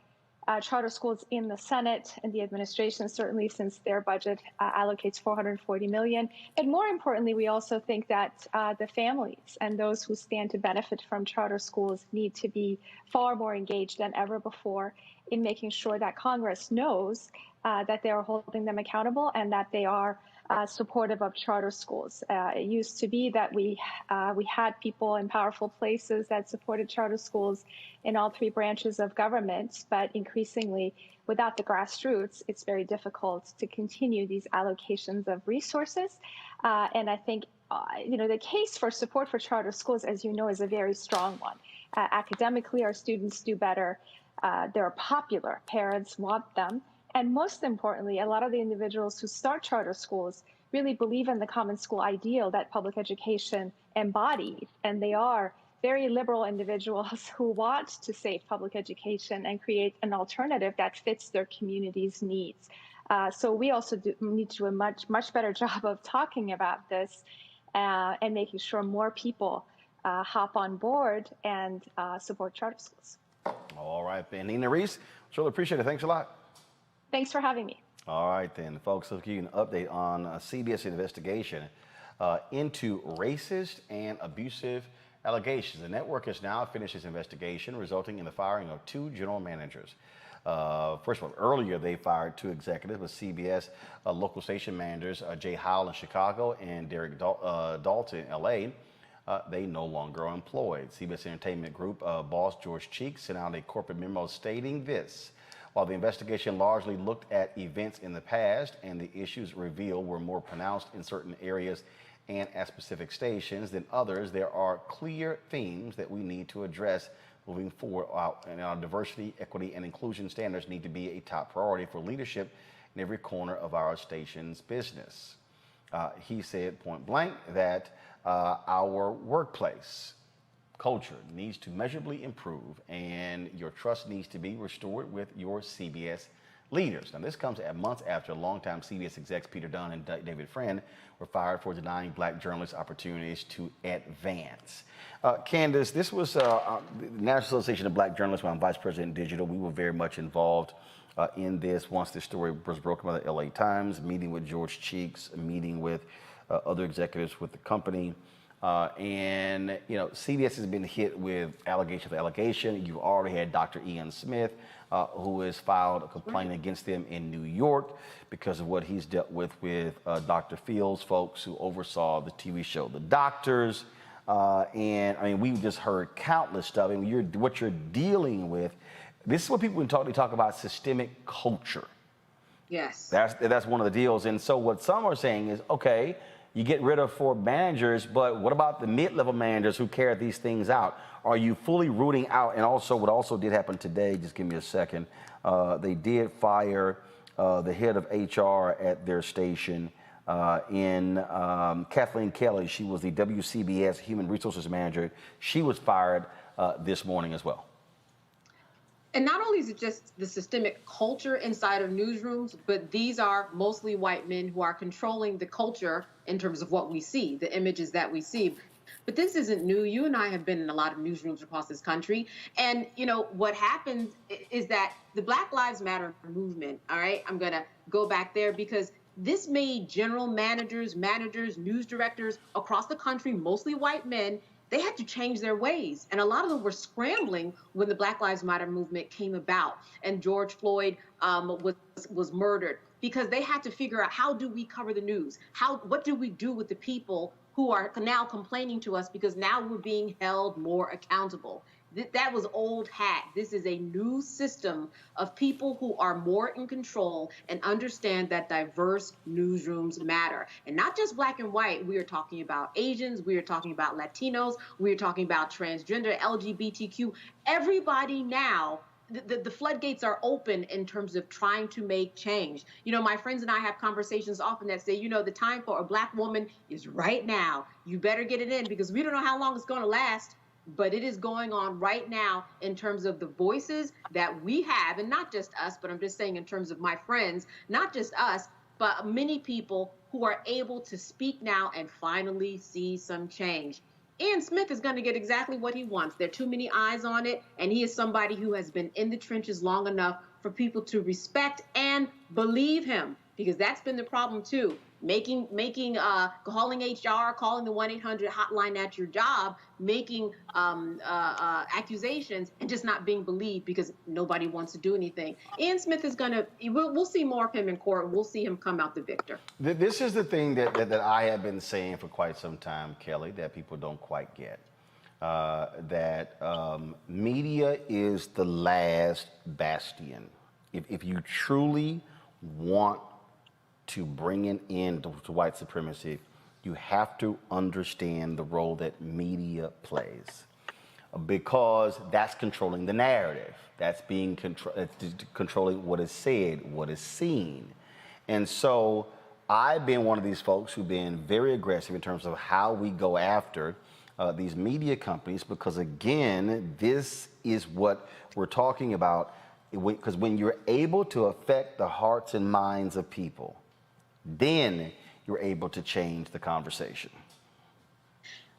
charter schools in the Senate and the administration, certainly since their budget allocates $440 million. And more importantly, we also think that the families and those who stand to benefit from charter schools need to be far more engaged than ever before in making sure that Congress knows that they are holding them accountable and that they are supportive of charter schools. It used to be that we had people in powerful places that supported charter schools in all three branches of government, but increasingly, without the grassroots, it's very difficult to continue these allocations of resources. And I think, the case for support for charter schools, as you know, is a very strong one. Academically, our students do better. They're popular. Parents want them. And most importantly, a lot of the individuals who start charter schools really believe in the common school ideal that public education embodies, and they are very liberal individuals who want to save public education and create an alternative that fits their community's needs. So we also need to do a much better job of talking about this and making sure more people hop on board and support charter schools. All right, then. Nina Reese, really appreciate it. Thanks a lot. Thanks for having me. All right, then, folks, let's give you an update on a CBS investigation into racist and abusive allegations. The network has now finished its investigation, resulting in the firing of 2 general managers. First of all, earlier they fired 2 executives with CBS local station managers, Jay Howell in Chicago and Derek Dalton in LA. They no longer are employed. CBS Entertainment Group boss George Cheek sent out a corporate memo stating this. While the investigation largely looked at events in the past and the issues revealed were more pronounced in certain areas and at specific stations than others, there are clear themes that we need to address moving forward. And our diversity, equity, and inclusion standards need to be a top priority for leadership in every corner of our station's business. He said point blank that our workplace culture needs to measurably improve and your trust needs to be restored with your CBS leaders. Now, this comes at months after longtime CBS execs Peter Dunn and David Friend were fired for denying black journalists opportunities to advance. Candace, this was the National Association of Black Journalists when I'm Vice President Digital. We were very much involved in this once this story was broken by the LA Times, meeting with George Cheeks, meeting with other executives with the company. And, you know, CBS has been hit with allegation after allegation. You've already had Dr. Ian Smith, who has filed a complaint against them in New York because of what he's dealt with Dr. Fields' folks who oversaw the TV show The Doctors. And, I mean, we've just heard countless stuff. I mean, what you're dealing with, this is what people talk about systemic culture. Yes. That's one of the deals. And so what some are saying is, okay, you get rid of 4 managers, but what about the mid-level managers who carry these things out? Are you fully rooting out? And also, what also did happen today, just give me a second, they did fire the head of HR at their station in Kathleen Kelly. She was the WCBS Human Resources Manager. She was fired this morning as well. And not only is it just the systemic culture inside of newsrooms, but these are mostly white men who are controlling the culture in terms of what we see, the images that we see. But this isn't new. You and I have been in a lot of newsrooms across this country. And, you know, what happens is that the Black Lives Matter movement, all right, I'm going to go back there because this made general managers, news directors across the country, mostly white men, they had to change their ways. And a lot of them were scrambling when the Black Lives Matter movement came about and George Floyd was murdered, because they had to figure out, how do we cover the news? What do we do with the people who are now complaining to us because now we're being held more accountable? That was old hat. This is a new system of people who are more in control and understand that diverse newsrooms matter. And not just black and white. We are talking about Asians. We are talking about Latinos. We are talking about transgender, LGBTQ. Everybody now, the floodgates are open in terms of trying to make change. You know, my friends and I have conversations often that say, you know, the time for a black woman is right now. You better get it in because we don't know how long it's going to last. But it is going on right now in terms of the voices that we have, and not just us, but I'm just saying in terms of my friends, not just us, but many people who are able to speak now and finally see some change. Ian Smith is going to get exactly what he wants. There are too many eyes on it, and he is somebody who has been in the trenches long enough for people to respect and believe him, because that's been the problem too. Calling HR, calling the 1-800 hotline at your job, making accusations and just not being believed because nobody wants to do anything. Ian Smith is we'll see more of him in court. We'll see him come out the victor. This is the thing that I have been saying for quite some time, Kelly, that people don't quite get. That media is the last bastion. If you truly want to bring an end to white supremacy, you have to understand the role that media plays, because that's controlling the narrative. That's being controlling what is said, what is seen. And so I've been one of these folks who've been very aggressive in terms of how we go after these media companies, because again, this is what we're talking about. Because when you're able to affect the hearts and minds of people, then you're able to change the conversation.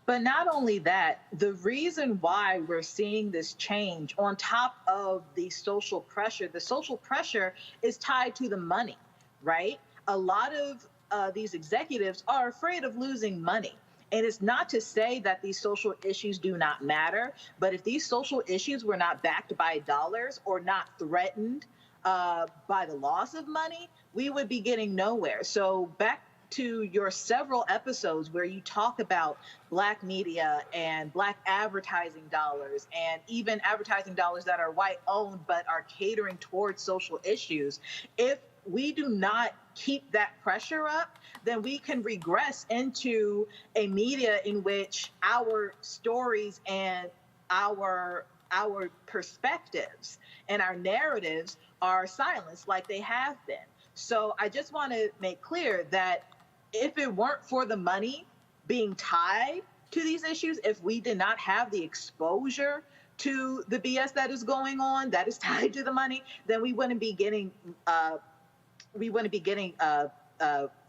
But not only that, the reason why we're seeing this change on top of the social pressure is tied to the money, right? A lot of these executives are afraid of losing money. And it's not to say that these social issues do not matter, but if these social issues were not backed by dollars or not threatened by the loss of money, we would be getting nowhere. So back to your several episodes where you talk about Black media and Black advertising dollars, and even advertising dollars that are white owned but are catering towards social issues, if we do not keep that pressure up, then we can regress into a media in which our stories and our perspectives and our narratives are silenced like they have been. So I just want to make clear that if it weren't for the money being tied to these issues, if we did not have the exposure to the BS that is going on that is tied to the money, then we wouldn't be getting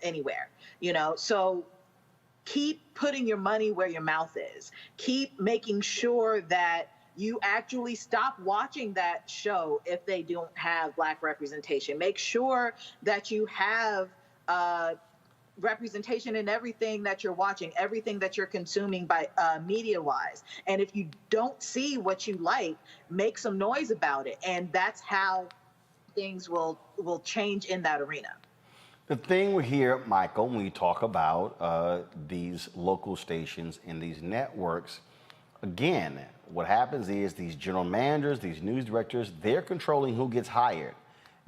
anywhere, you know? So keep putting your money where your mouth is. Keep making sure that you actually stop watching that show if they don't have Black representation. Make sure that you have representation in everything that you're watching, everything that you're consuming by media-wise. And if you don't see what you like, make some noise about it. And that's how things will change in that arena. The thing we hear, Michael, when we talk about these local stations and these networks, again, what happens is these general managers, these news directors, they're controlling who gets hired.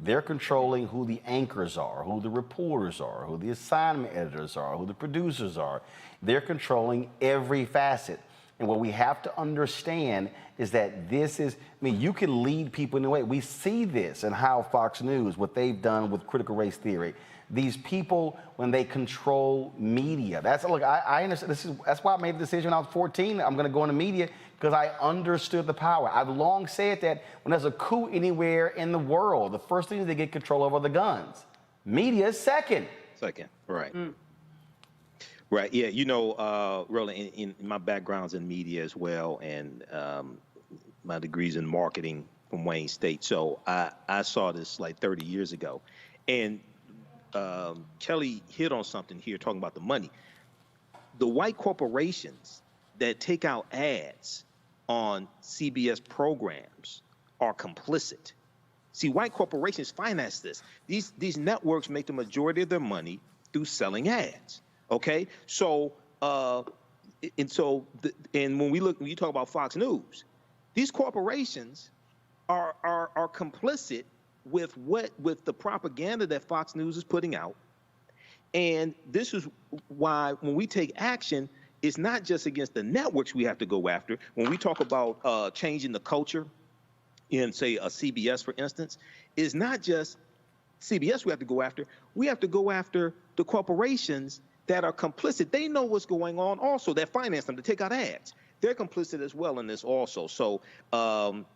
They're controlling who the anchors are, who the reporters are, who the assignment editors are, who the producers are. They're controlling every facet. And what we have to understand is that this is, I mean, you can lead people in a way. We see this in how Fox News, what they've done with critical race theory. These people, when they control media, look, I understand, that's why I made the decision when I was 14, I'm gonna go into media, because I understood the power. I've long said that when there's a coup anywhere in the world, the first things they get control of are the guns. Media is second. Second, right. Right, yeah, you know, Roland, in my background's in media as well, and my degree's in marketing from Wayne State. So I saw this like 30 years ago. And Kelly hit on something here talking about the money. The white corporations that take out ads on CBS programs are complicit. See, white corporations finance this. These networks make the majority of their money through selling ads. Okay, so and when you talk about Fox News, these corporations are complicit with the propaganda that Fox News is putting out, and this is why when we take action, it's not just against the networks we have to go after. When we talk about changing the culture in, say, a CBS, for instance, it's not just CBS we have to go after. We have to go after the corporations that are complicit. They know what's going on also, that finance them to take out ads. They're complicit as well in this also. So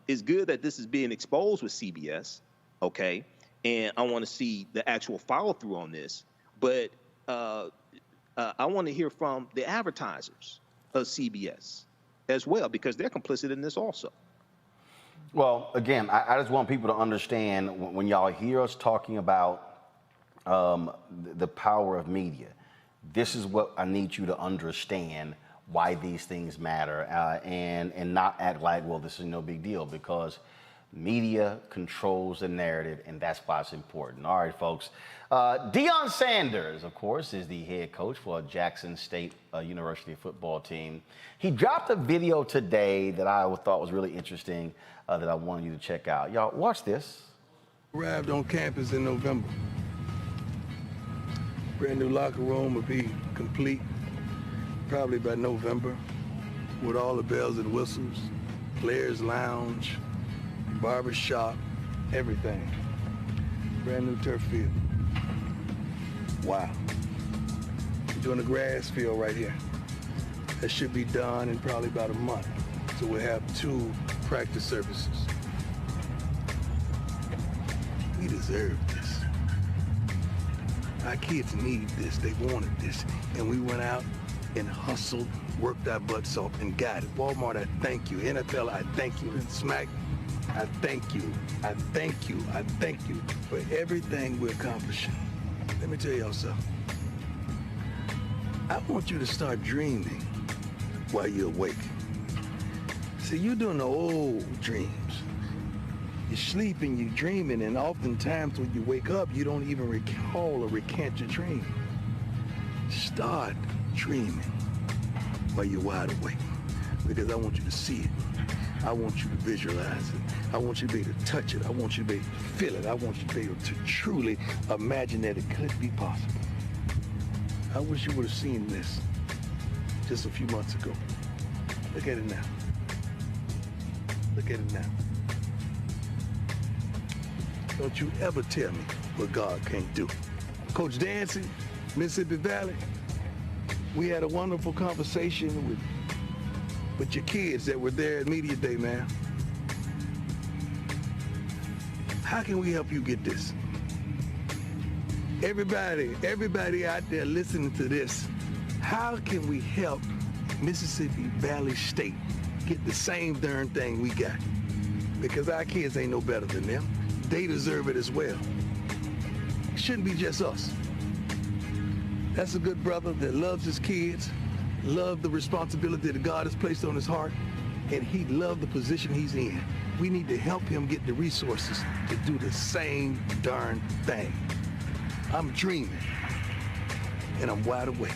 it's good that this is being exposed with CBS, okay? And I want to see the actual follow through on this. But I want to hear from the advertisers of CBS as well, because they're complicit in this also. Well, again, I just want people to understand when y'all hear us talking about the power of media, this is what I need you to understand why these things matter, and not act like, well, this is no big deal, because media controls the narrative, and that's why it's important. All right, folks. Deion Sanders, of course, is the head coach for Jackson State University football team. He dropped a video today that I thought was really interesting that I wanted you to check out. Y'all, watch this. Arrived on campus in November. Brand new locker room will be complete probably by November, with all the bells and whistles, players lounge, barber shop, everything. Brand new turf field. Wow. We're doing a grass field right here. That should be done in probably about a month. So we'll have 2 practice services. We deserve this. Our kids need this. They wanted this. And we went out and hustled, worked our butts off, and got it. Walmart, I thank you. NFL, I thank you. And Smack, I thank you. I thank you. I thank you for everything we're accomplishing. Let me tell y'all something. I want you to start dreaming while you're awake. See, you're doing the old dreams. You're sleeping, you're dreaming, and oftentimes when you wake up, you don't even recall or recant your dream. Start dreaming while you're wide awake, because I want you to see it. I want you to visualize it. I want you to be able to touch it. I want you to be able to feel it. I want you to be able to truly imagine that it could be possible. I wish you would have seen this just a few months ago. Look at it now. Look at it now. Don't you ever tell me what God can't do. Coach Dancy, Mississippi Valley, we had a wonderful conversation with your kids that were there at Media Day, man. How can we help you get this? Everybody out there listening to this, how can we help Mississippi Valley State get the same darn thing we got? Because our kids ain't no better than them. They deserve it as well. It shouldn't be just us. That's a good brother that loves his kids, loves the responsibility that God has placed on his heart, and he loves the position he's in. We need to help him get the resources to do the same darn thing. I'm dreaming, and I'm wide awake.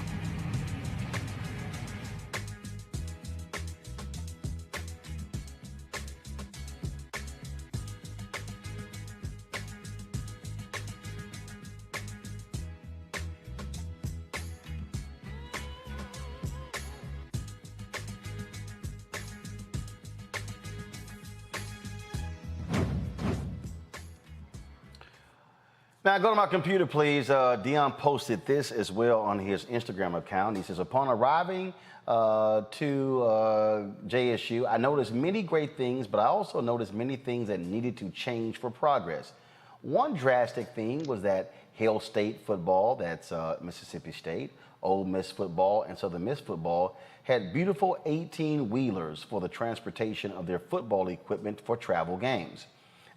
Now, go to my computer, please. Dion posted this as well on his Instagram account. He says, upon arriving to JSU, I noticed many great things, but I also noticed many things that needed to change for progress. One drastic thing was that Hail State football, that's Mississippi State, Ole Miss football, and Southern Miss football had beautiful 18-wheelers for the transportation of their football equipment for travel games.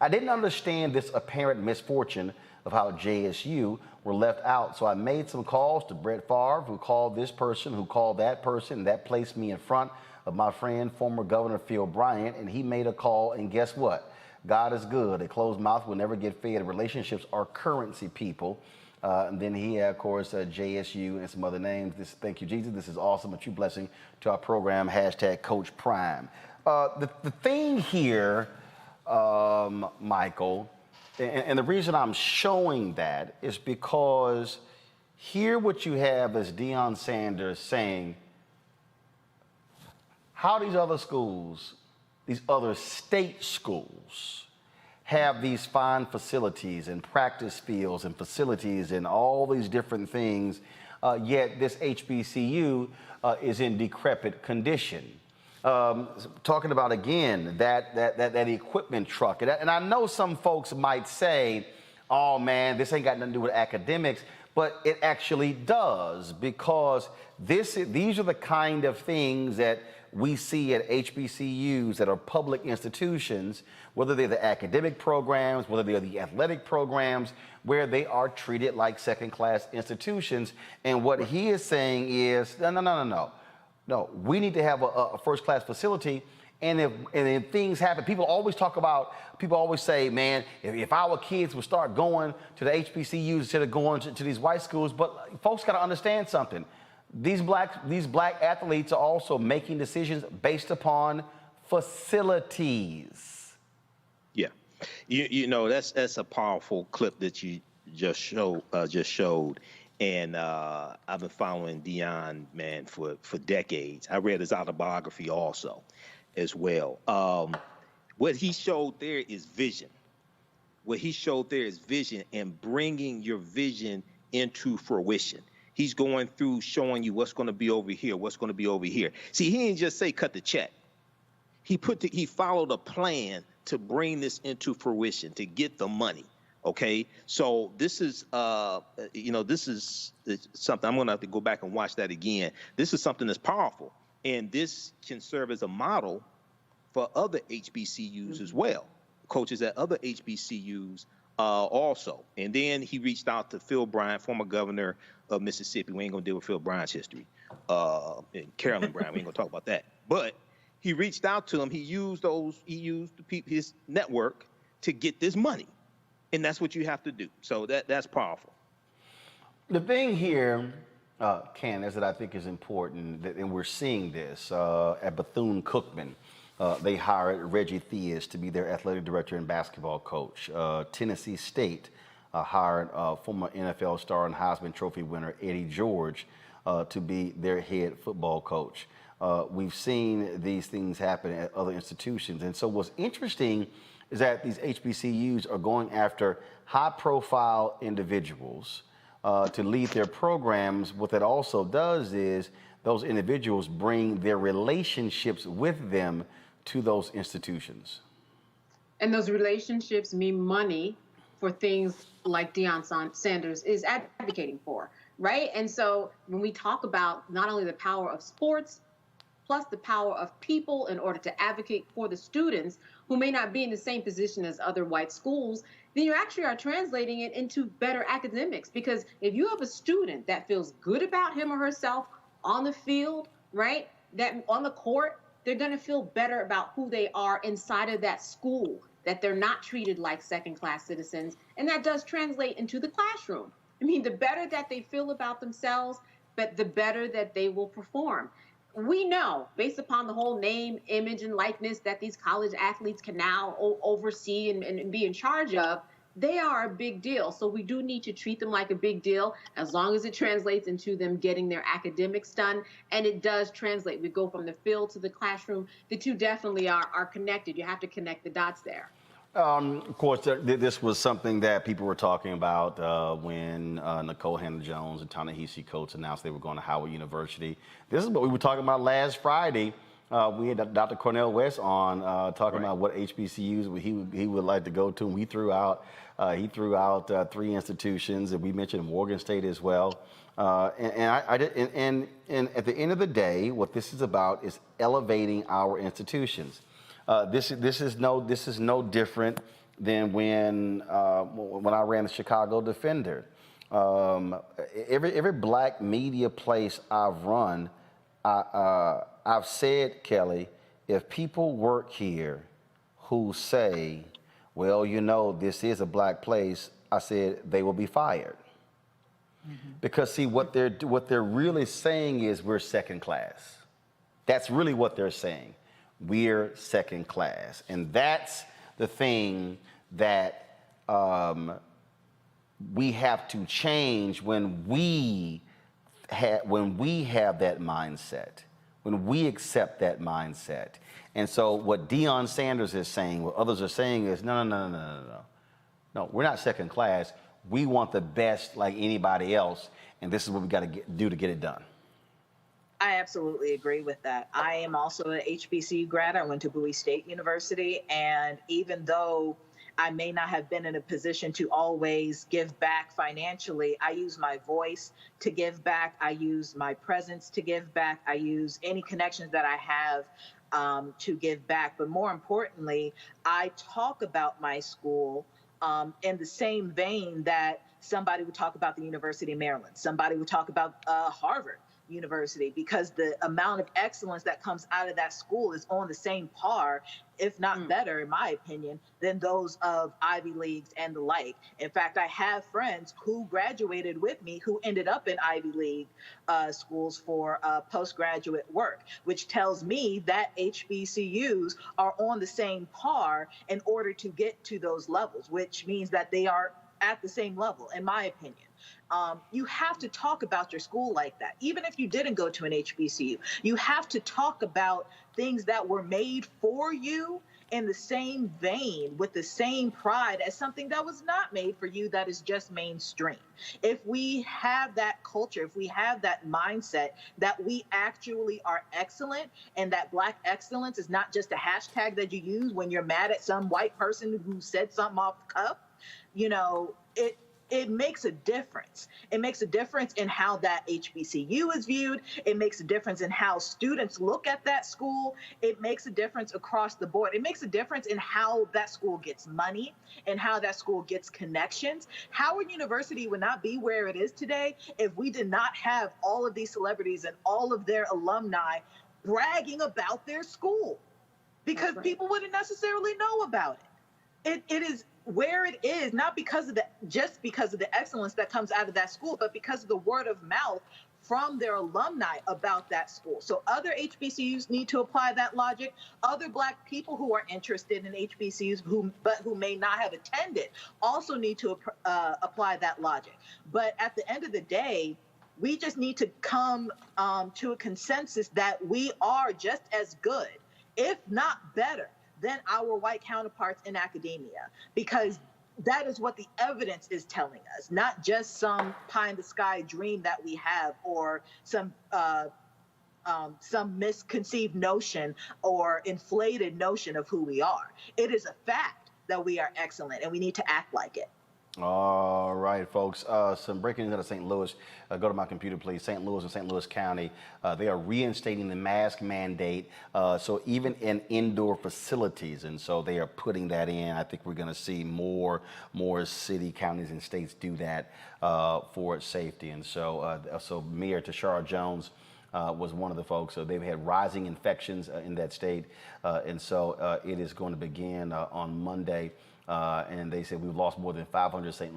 I didn't understand this apparent misfortune of how JSU were left out. So I made some calls to Brett Favre, who called this person, who called that person. That placed me in front of my friend, former Governor Phil Bryant, and he made a call, and guess what? God is good. A closed mouth will never get fed. Relationships are currency, people. And then he had, of course, JSU and some other names. Thank you, Jesus. This is awesome. A true blessing to our program. Hashtag Coach Prime. The thing here, Michael, and the reason I'm showing that is because here what you have is Deion Sanders saying how these other schools, these other state schools, have these fine facilities and practice fields and facilities and all these different things, yet this HBCU is in decrepit condition. Talking about, again, that equipment truck. And I know some folks might say, oh, man, this ain't got nothing to do with academics, but it actually does, because these are the kind of things that we see at HBCUs that are public institutions, whether they're the academic programs, whether they're the athletic programs, where they are treated like second-class institutions. And what he is saying is, no, we need to have a first-class facility. And if things happen, people always say, man, if our kids would start going to the HBCUs instead of going to these white schools. But folks got to understand something. These black athletes are also making decisions based upon facilities. Yeah, you know that's a powerful clip that you just showed. And I've been following Deion, man, for decades. I read his autobiography also, as well. What he showed there is vision. What he showed there is vision and bringing your vision into fruition. He's going through showing you what's going to be over here, what's going to be over here. See, he didn't just say cut the check. He followed a plan to bring this into fruition, to get the money. Okay, so this is, this is something I'm going to have to go back and watch that again. This is something that's powerful, and this can serve as a model for other HBCUs as well, coaches at other HBCUs also. And then he reached out to Phil Bryant, former governor of Mississippi. We ain't going to deal with Phil Bryant's history. And Carolyn Bryant, we ain't going to talk about that. But he reached out to him. He used his network to get this money. And that's what you have to do. So that's powerful. The thing here, Ken, is that I think is important, and we're seeing this at Bethune-Cookman. They hired Reggie Theus to be their athletic director and basketball coach. Tennessee State hired former NFL star and Heisman Trophy winner Eddie George to be their head football coach. We've seen these things happen at other institutions. And so what's interesting is that these HBCUs are going after high-profile individuals to lead their programs. What that also does is those individuals bring their relationships with them to those institutions. And those relationships mean money for things like Deion Sanders is advocating for, right? And so when we talk about not only the power of sports, plus the power of people in order to advocate for the students who may not be in the same position as other white schools, then you actually are translating it into better academics. Because if you have a student that feels good about him or herself on the field, right, that on the court, they're going to feel better about who they are inside of that school, that they're not treated like second-class citizens. And that does translate into the classroom. I mean, the better that they feel about themselves, but the better that they will perform. We know, based upon the whole name, image, and likeness that these college athletes can now oversee and be in charge of, they are a big deal. So we do need to treat them like a big deal as long as it translates into them getting their academics done. And it does translate. We go from the field to the classroom. The two definitely are connected. You have to connect the dots there. Of course, this was something that people were talking about when Nicole Hannah-Jones and Ta-Nehisi Coates announced they were going to Howard University. This is what we were talking about last Friday. We had Dr. Cornel West on talking about what HBCUs he would like to go to. And he threw out 3 institutions, and we mentioned Morgan State as well. And at the end of the day, what this is about is elevating our institutions. This is no different than when I ran the Chicago Defender. Every black media place I've run, I've said, Kelly, if people work here who say, well, you know, this is a black place, I said they will be fired. Mm-hmm. Because see, what they're really saying is we're second class. That's really what they're saying. We're second class. And that's the thing that we have to change when we have that mindset, when we accept that mindset. And so what Deion Sanders is saying, what others are saying is, no, we're not second class. We want the best like anybody else, and this is what we got to do to get it done. I absolutely agree with that. I am also an HBCU grad. I went to Bowie State University, and even though I may not have been in a position to always give back financially, I use my voice to give back. I use my presence to give back. I use any connections that I have to give back. But more importantly, I talk about my school in the same vein that somebody would talk about the University of Maryland. Somebody would talk about Harvard University, because the amount of excellence that comes out of that school is on the same par, if not better, in my opinion, than those of Ivy Leagues and the like. In fact, I have friends who graduated with me who ended up in Ivy League schools for postgraduate work, which tells me that HBCUs are on the same par in order to get to those levels, which means that they are at the same level, in my opinion. You have to talk about your school like that. Even if you didn't go to an HBCU, you have to talk about things that were made for you in the same vein, with the same pride as something that was not made for you, that is just mainstream. If we have that culture, if we have that mindset that we actually are excellent and that Black excellence is not just a hashtag that you use when you're mad at some white person who said something off the cuff, it makes a difference. It makes a difference in how that HBCU is viewed. It makes a difference in how students look at that school. It makes a difference across the board. It makes a difference in how that school gets money and how that school gets connections. Howard University would not be where it is today if we did not have all of these celebrities and all of their alumni bragging about their school, because people wouldn't necessarily know about it. It is where it is, not because of just because of the excellence that comes out of that school, but because of the word of mouth from their alumni about that school. So other HBCUs need to apply that logic. Other Black people who are interested in HBCUs who may not have attended also need to apply that logic. But at the end of the day, we just need to come to a consensus that we are just as good, if not better, than our white counterparts in academia, because that is what the evidence is telling us, not just some pie in the sky dream that we have or some misconceived notion or inflated notion of who we are. It is a fact that we are excellent and we need to act like it. All right, folks. Some breaking news out of St. Louis. Go to my computer, please. St. Louis and St. Louis County, they are reinstating the mask mandate. So even in indoor facilities, and so they are putting that in. I think we're going to see more city, counties, and states do that for safety. And so Mayor Tashara Jones was one of the folks. So they've had rising infections in that state, and so it is going to begin on Monday. And they said we've lost more than 500 St.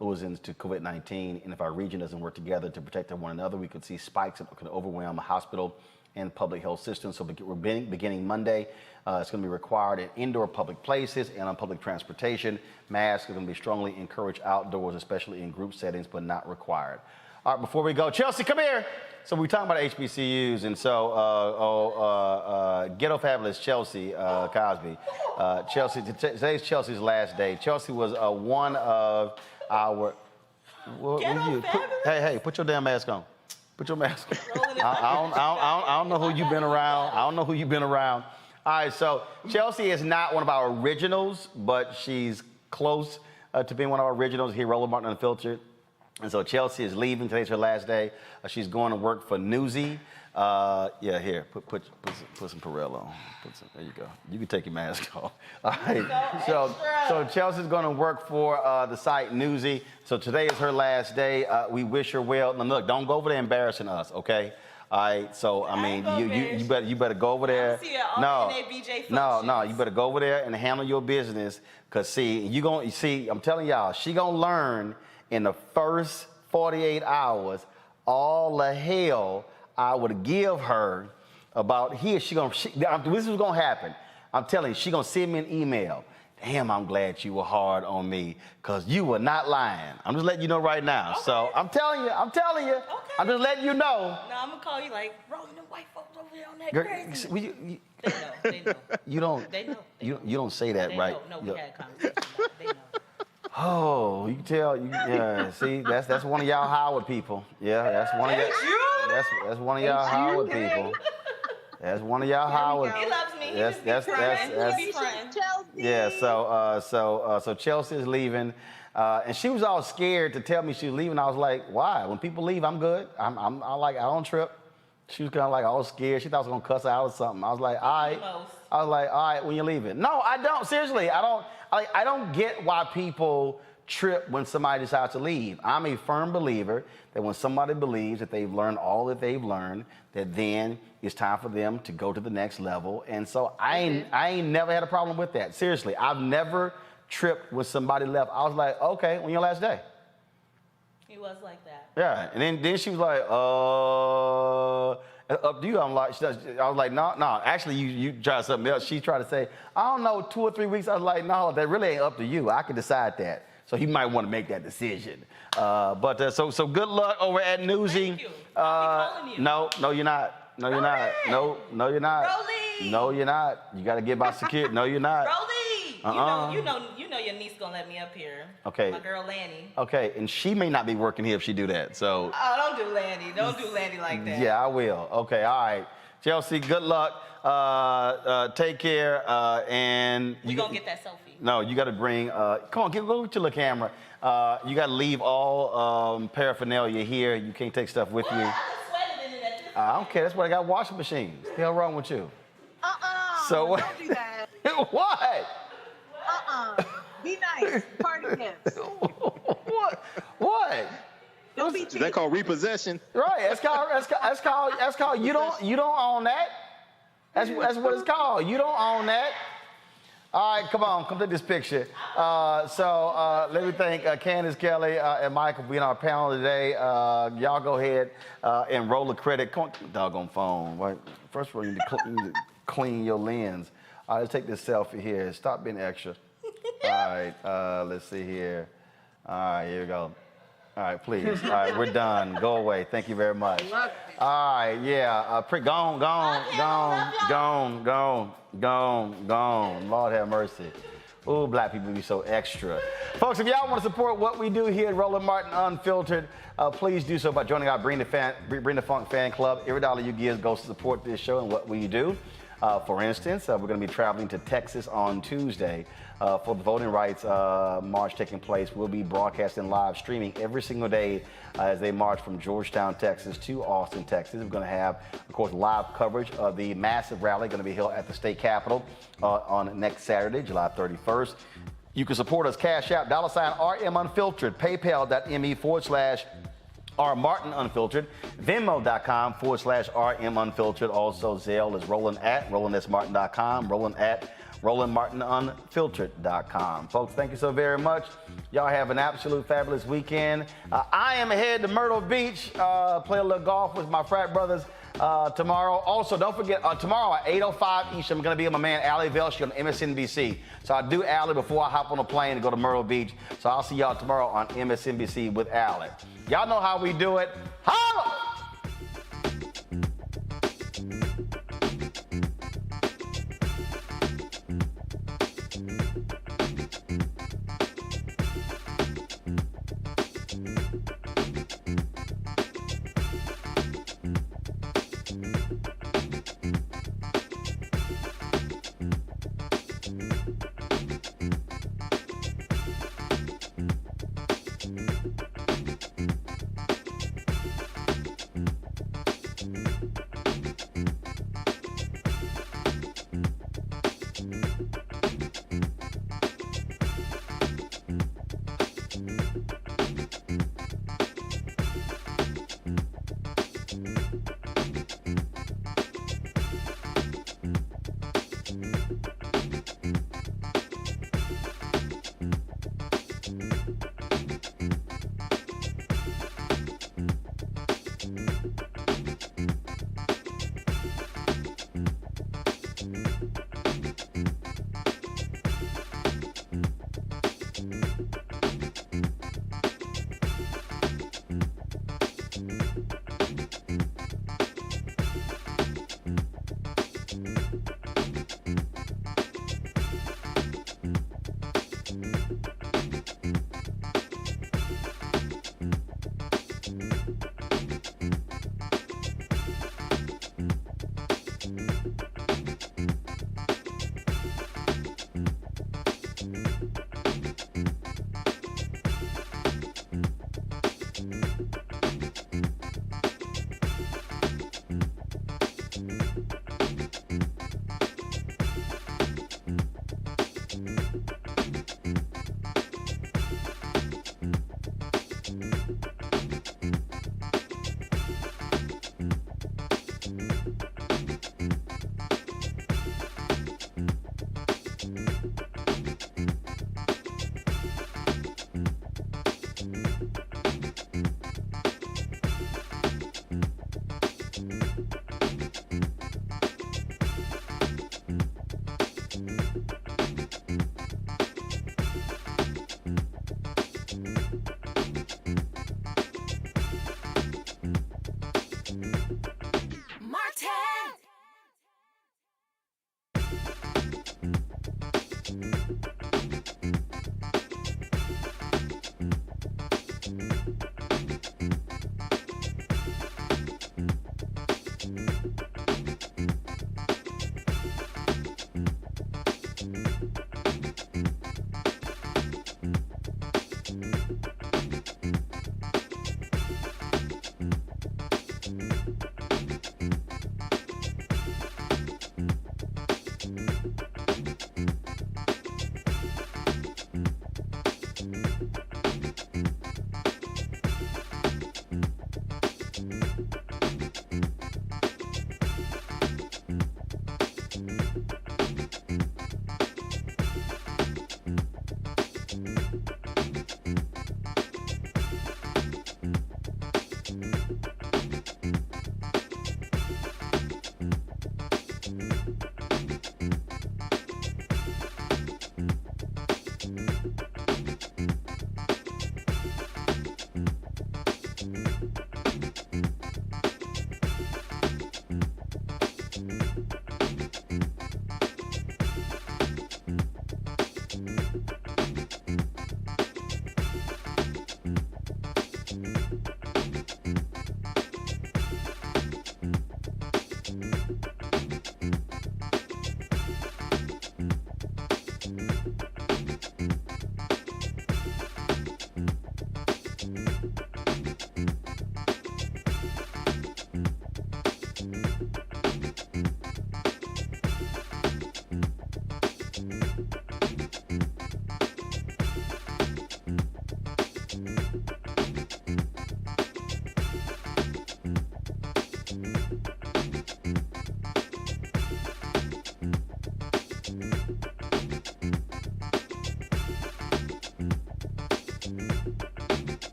Louisans to COVID-19. And if our region doesn't work together to protect one another, we could see spikes that could overwhelm the hospital and public health system. So we're beginning Monday. It's going to be required in indoor public places and on public transportation. Masks are going to be strongly encouraged outdoors, especially in group settings, but not required. All right, before we go, Chelsea, come here. So we're talking about HBCUs, and so ghetto fabulous Chelsea Cosby. Chelsea, today's Chelsea's last day. Chelsea was one of our. Hey, put your damn mask on. Put your mask on. I don't know who you've been around. I don't know who you've been around. All right, so Chelsea is not one of our originals, but she's close to being one of our originals here, Roland Martin Unfiltered. And so Chelsea is leaving. Today's her last day. She's going to work for Newsy. Yeah, here, put some Perel on. There you go. You can take your mask off. All right. So Chelsea's going to work for the site Newsy. So today is her last day. We wish her well. Now look, don't go over there embarrassing us, okay? All right. So I mean, you better go over there. No, you better go over there and handle your business. Cause see, I'm telling y'all, she gonna learn in the first 48 hours all the hell I would give her about here. This is what's gonna happen. I'm telling you, she gonna send me an email. Damn, I'm glad you were hard on me, because you were not lying. I'm just letting you know right now. Okay. So I'm telling you. Okay. I'm just letting you know. No, I'm gonna call you like, Roland, them white folks over there on that crazy. They know. You don't. They know. You don't say that, they right? Know. No, we had a conversation. They know. Oh, you can tell. Yeah, see, that's one of y'all Howard people. Yeah, that's one of y'all. That's one of y'all Howard people. That's one of y'all Howard. He loves me. That's yeah. So Chelsea is leaving, and she was all scared to tell me she was leaving. I was like, why? When people leave, I'm good. I don't trip. She was kind of like all scared. She thought I was gonna cuss her out or something. I was like, all right. I was like, all right, when you're leaving. No, I don't. Seriously, I don't get why people trip when somebody decides to leave. I'm a firm believer that when somebody believes that they've learned all that they've learned, that then it's time for them to go to the next level. And so I ain't never had a problem with that. Seriously, I've never tripped when somebody left. I was like, okay, when your last day? He was like that. Yeah, and then she was like, up to you. I was like, no. Actually, you tried something else. She tried to say, I don't know, 2 or 3 weeks. I was like, no, that really ain't up to you. I can decide that. So he might want to make that decision. So good luck over at Newsy. Thank you. I'll be calling you. No, you're not. No, you're not. No, you're not. Rolly. No, you're not. You got to get by security. No, you're not. Rolly. You know your niece gonna let me up here. Okay. My girl Lanny. Okay, and she may not be working here if she do that. So. Oh, don't do Lanny. Don't do Lanny like that. Yeah, I will. Okay, all right. Chelsea, good luck. Take care. And we gonna get that selfie. No, you got to bring. Come on, go with your little camera. You got to leave all paraphernalia here. You can't take stuff with you. I don't care. That's why I got washing machines. What the hell wrong with you? So what? Don't do that. What? Be nice. Party gifts. What? Don't be cheap. Is that called repossession? Right. That's called. You don't own that. That's what it's called. You don't own that. All right, come take this picture. Let me thank Candace, Kelly, and Michael for being on our panel today. Y'all go ahead and roll the credit. Come on, doggone phone. Right? First of all, you need to clean your lens. All right, let's take this selfie here. Stop being extra. All right, let's see here. All right, here we go. All right, please. All right, we're done. Go away. Thank you very much. All right, yeah. Gone. Lord have mercy. Ooh, black people be so extra. Folks, if y'all want to support what we do here at Roland Martin Unfiltered, please do so by joining our Bring the Funk fan club. Every dollar you give goes to support this show and what we do. For instance, we're going to be traveling to Texas on Tuesday for the voting rights march taking place. We'll be broadcasting live streaming every single day as they march from Georgetown, Texas to Austin, Texas. We're going to have, of course, live coverage of the massive rally going to be held at the state capitol on next Saturday, July 31st. You can support us, Cash App, $RM Unfiltered, PayPal.me/R Martin Unfiltered, Venmo.com/RM Unfiltered. Also, Zelle is Roland@RolandSMartin.com, Roland@RolandMartinUnfiltered.com. Folks, thank you so very much. Y'all have an absolute fabulous weekend. I am headed to Myrtle Beach, play a little golf with my frat brothers tomorrow. Also, don't forget, tomorrow at 8:05 Eastern, I'm going to be with my man Allie Velshi on MSNBC. So I do Allie before I hop on a plane to go to Myrtle Beach. So I'll see y'all tomorrow on MSNBC with Allie. Y'all know how we do it. Holla!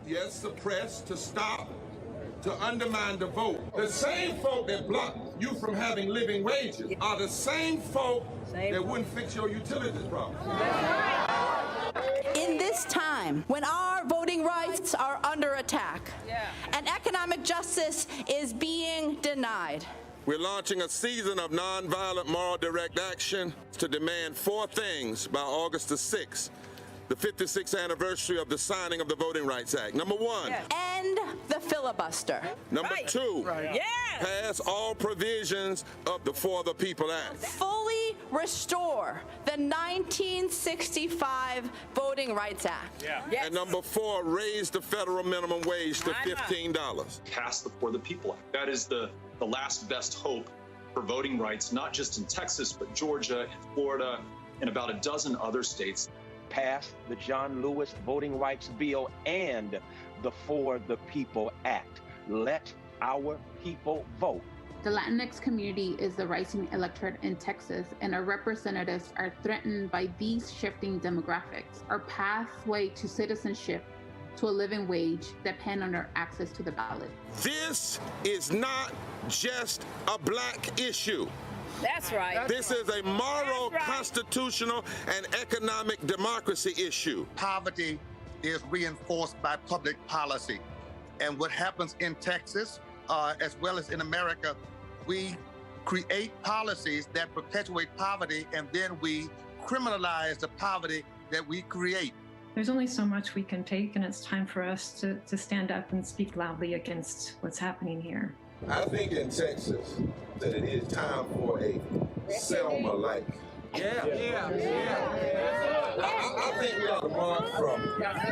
Yes, suppress, to stop, to undermine the vote. The same folk that block you from having living wages are the same folk that wouldn't fix your utilities problem. In this time, when our voting rights are under attack and economic justice is being denied, we're launching a season of nonviolent moral direct action to demand 4 things by August the 6th. The 56th anniversary of the signing of the Voting Rights Act. Number 1. end the filibuster. Number 2. Pass all provisions of the For the People Act. Fully restore the 1965 Voting Rights Act. And number 4, raise the federal minimum wage to $15. Pass the For the People Act. That is the last best hope for voting rights, not just in Texas, but Georgia and Florida and about a dozen other states. Pass the John Lewis Voting Rights Bill and the For the People Act. Let our people vote. The Latinx community is the rising electorate in Texas, and our representatives are threatened by these shifting demographics. Our pathway to citizenship, to a living wage, depend on our access to the ballot. This is not just a black issue. That's right. This is a moral, constitutional, and economic democracy issue. Poverty is reinforced by public policy. And what happens in Texas, as well as in America, we create policies that perpetuate poverty, and then we criminalize the poverty that we create. There's only so much we can take, and it's time for us to stand up and speak loudly against what's happening here. I think in Texas that it is time for a Selma-like. I think we ought to march from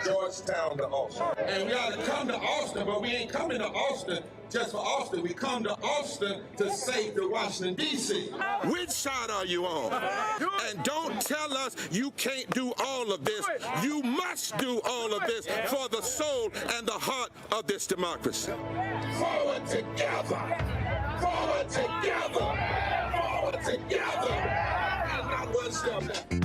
Georgetown to Austin. And we ought to come to Austin, but we ain't coming to Austin just for Austin. We come to Austin to save the Washington, D.C. Which side are you on? And don't tell us you can't do all of this. You must do all of this for the soul and the heart of this democracy. Forward together! Forward together! Forward together! And not one step back.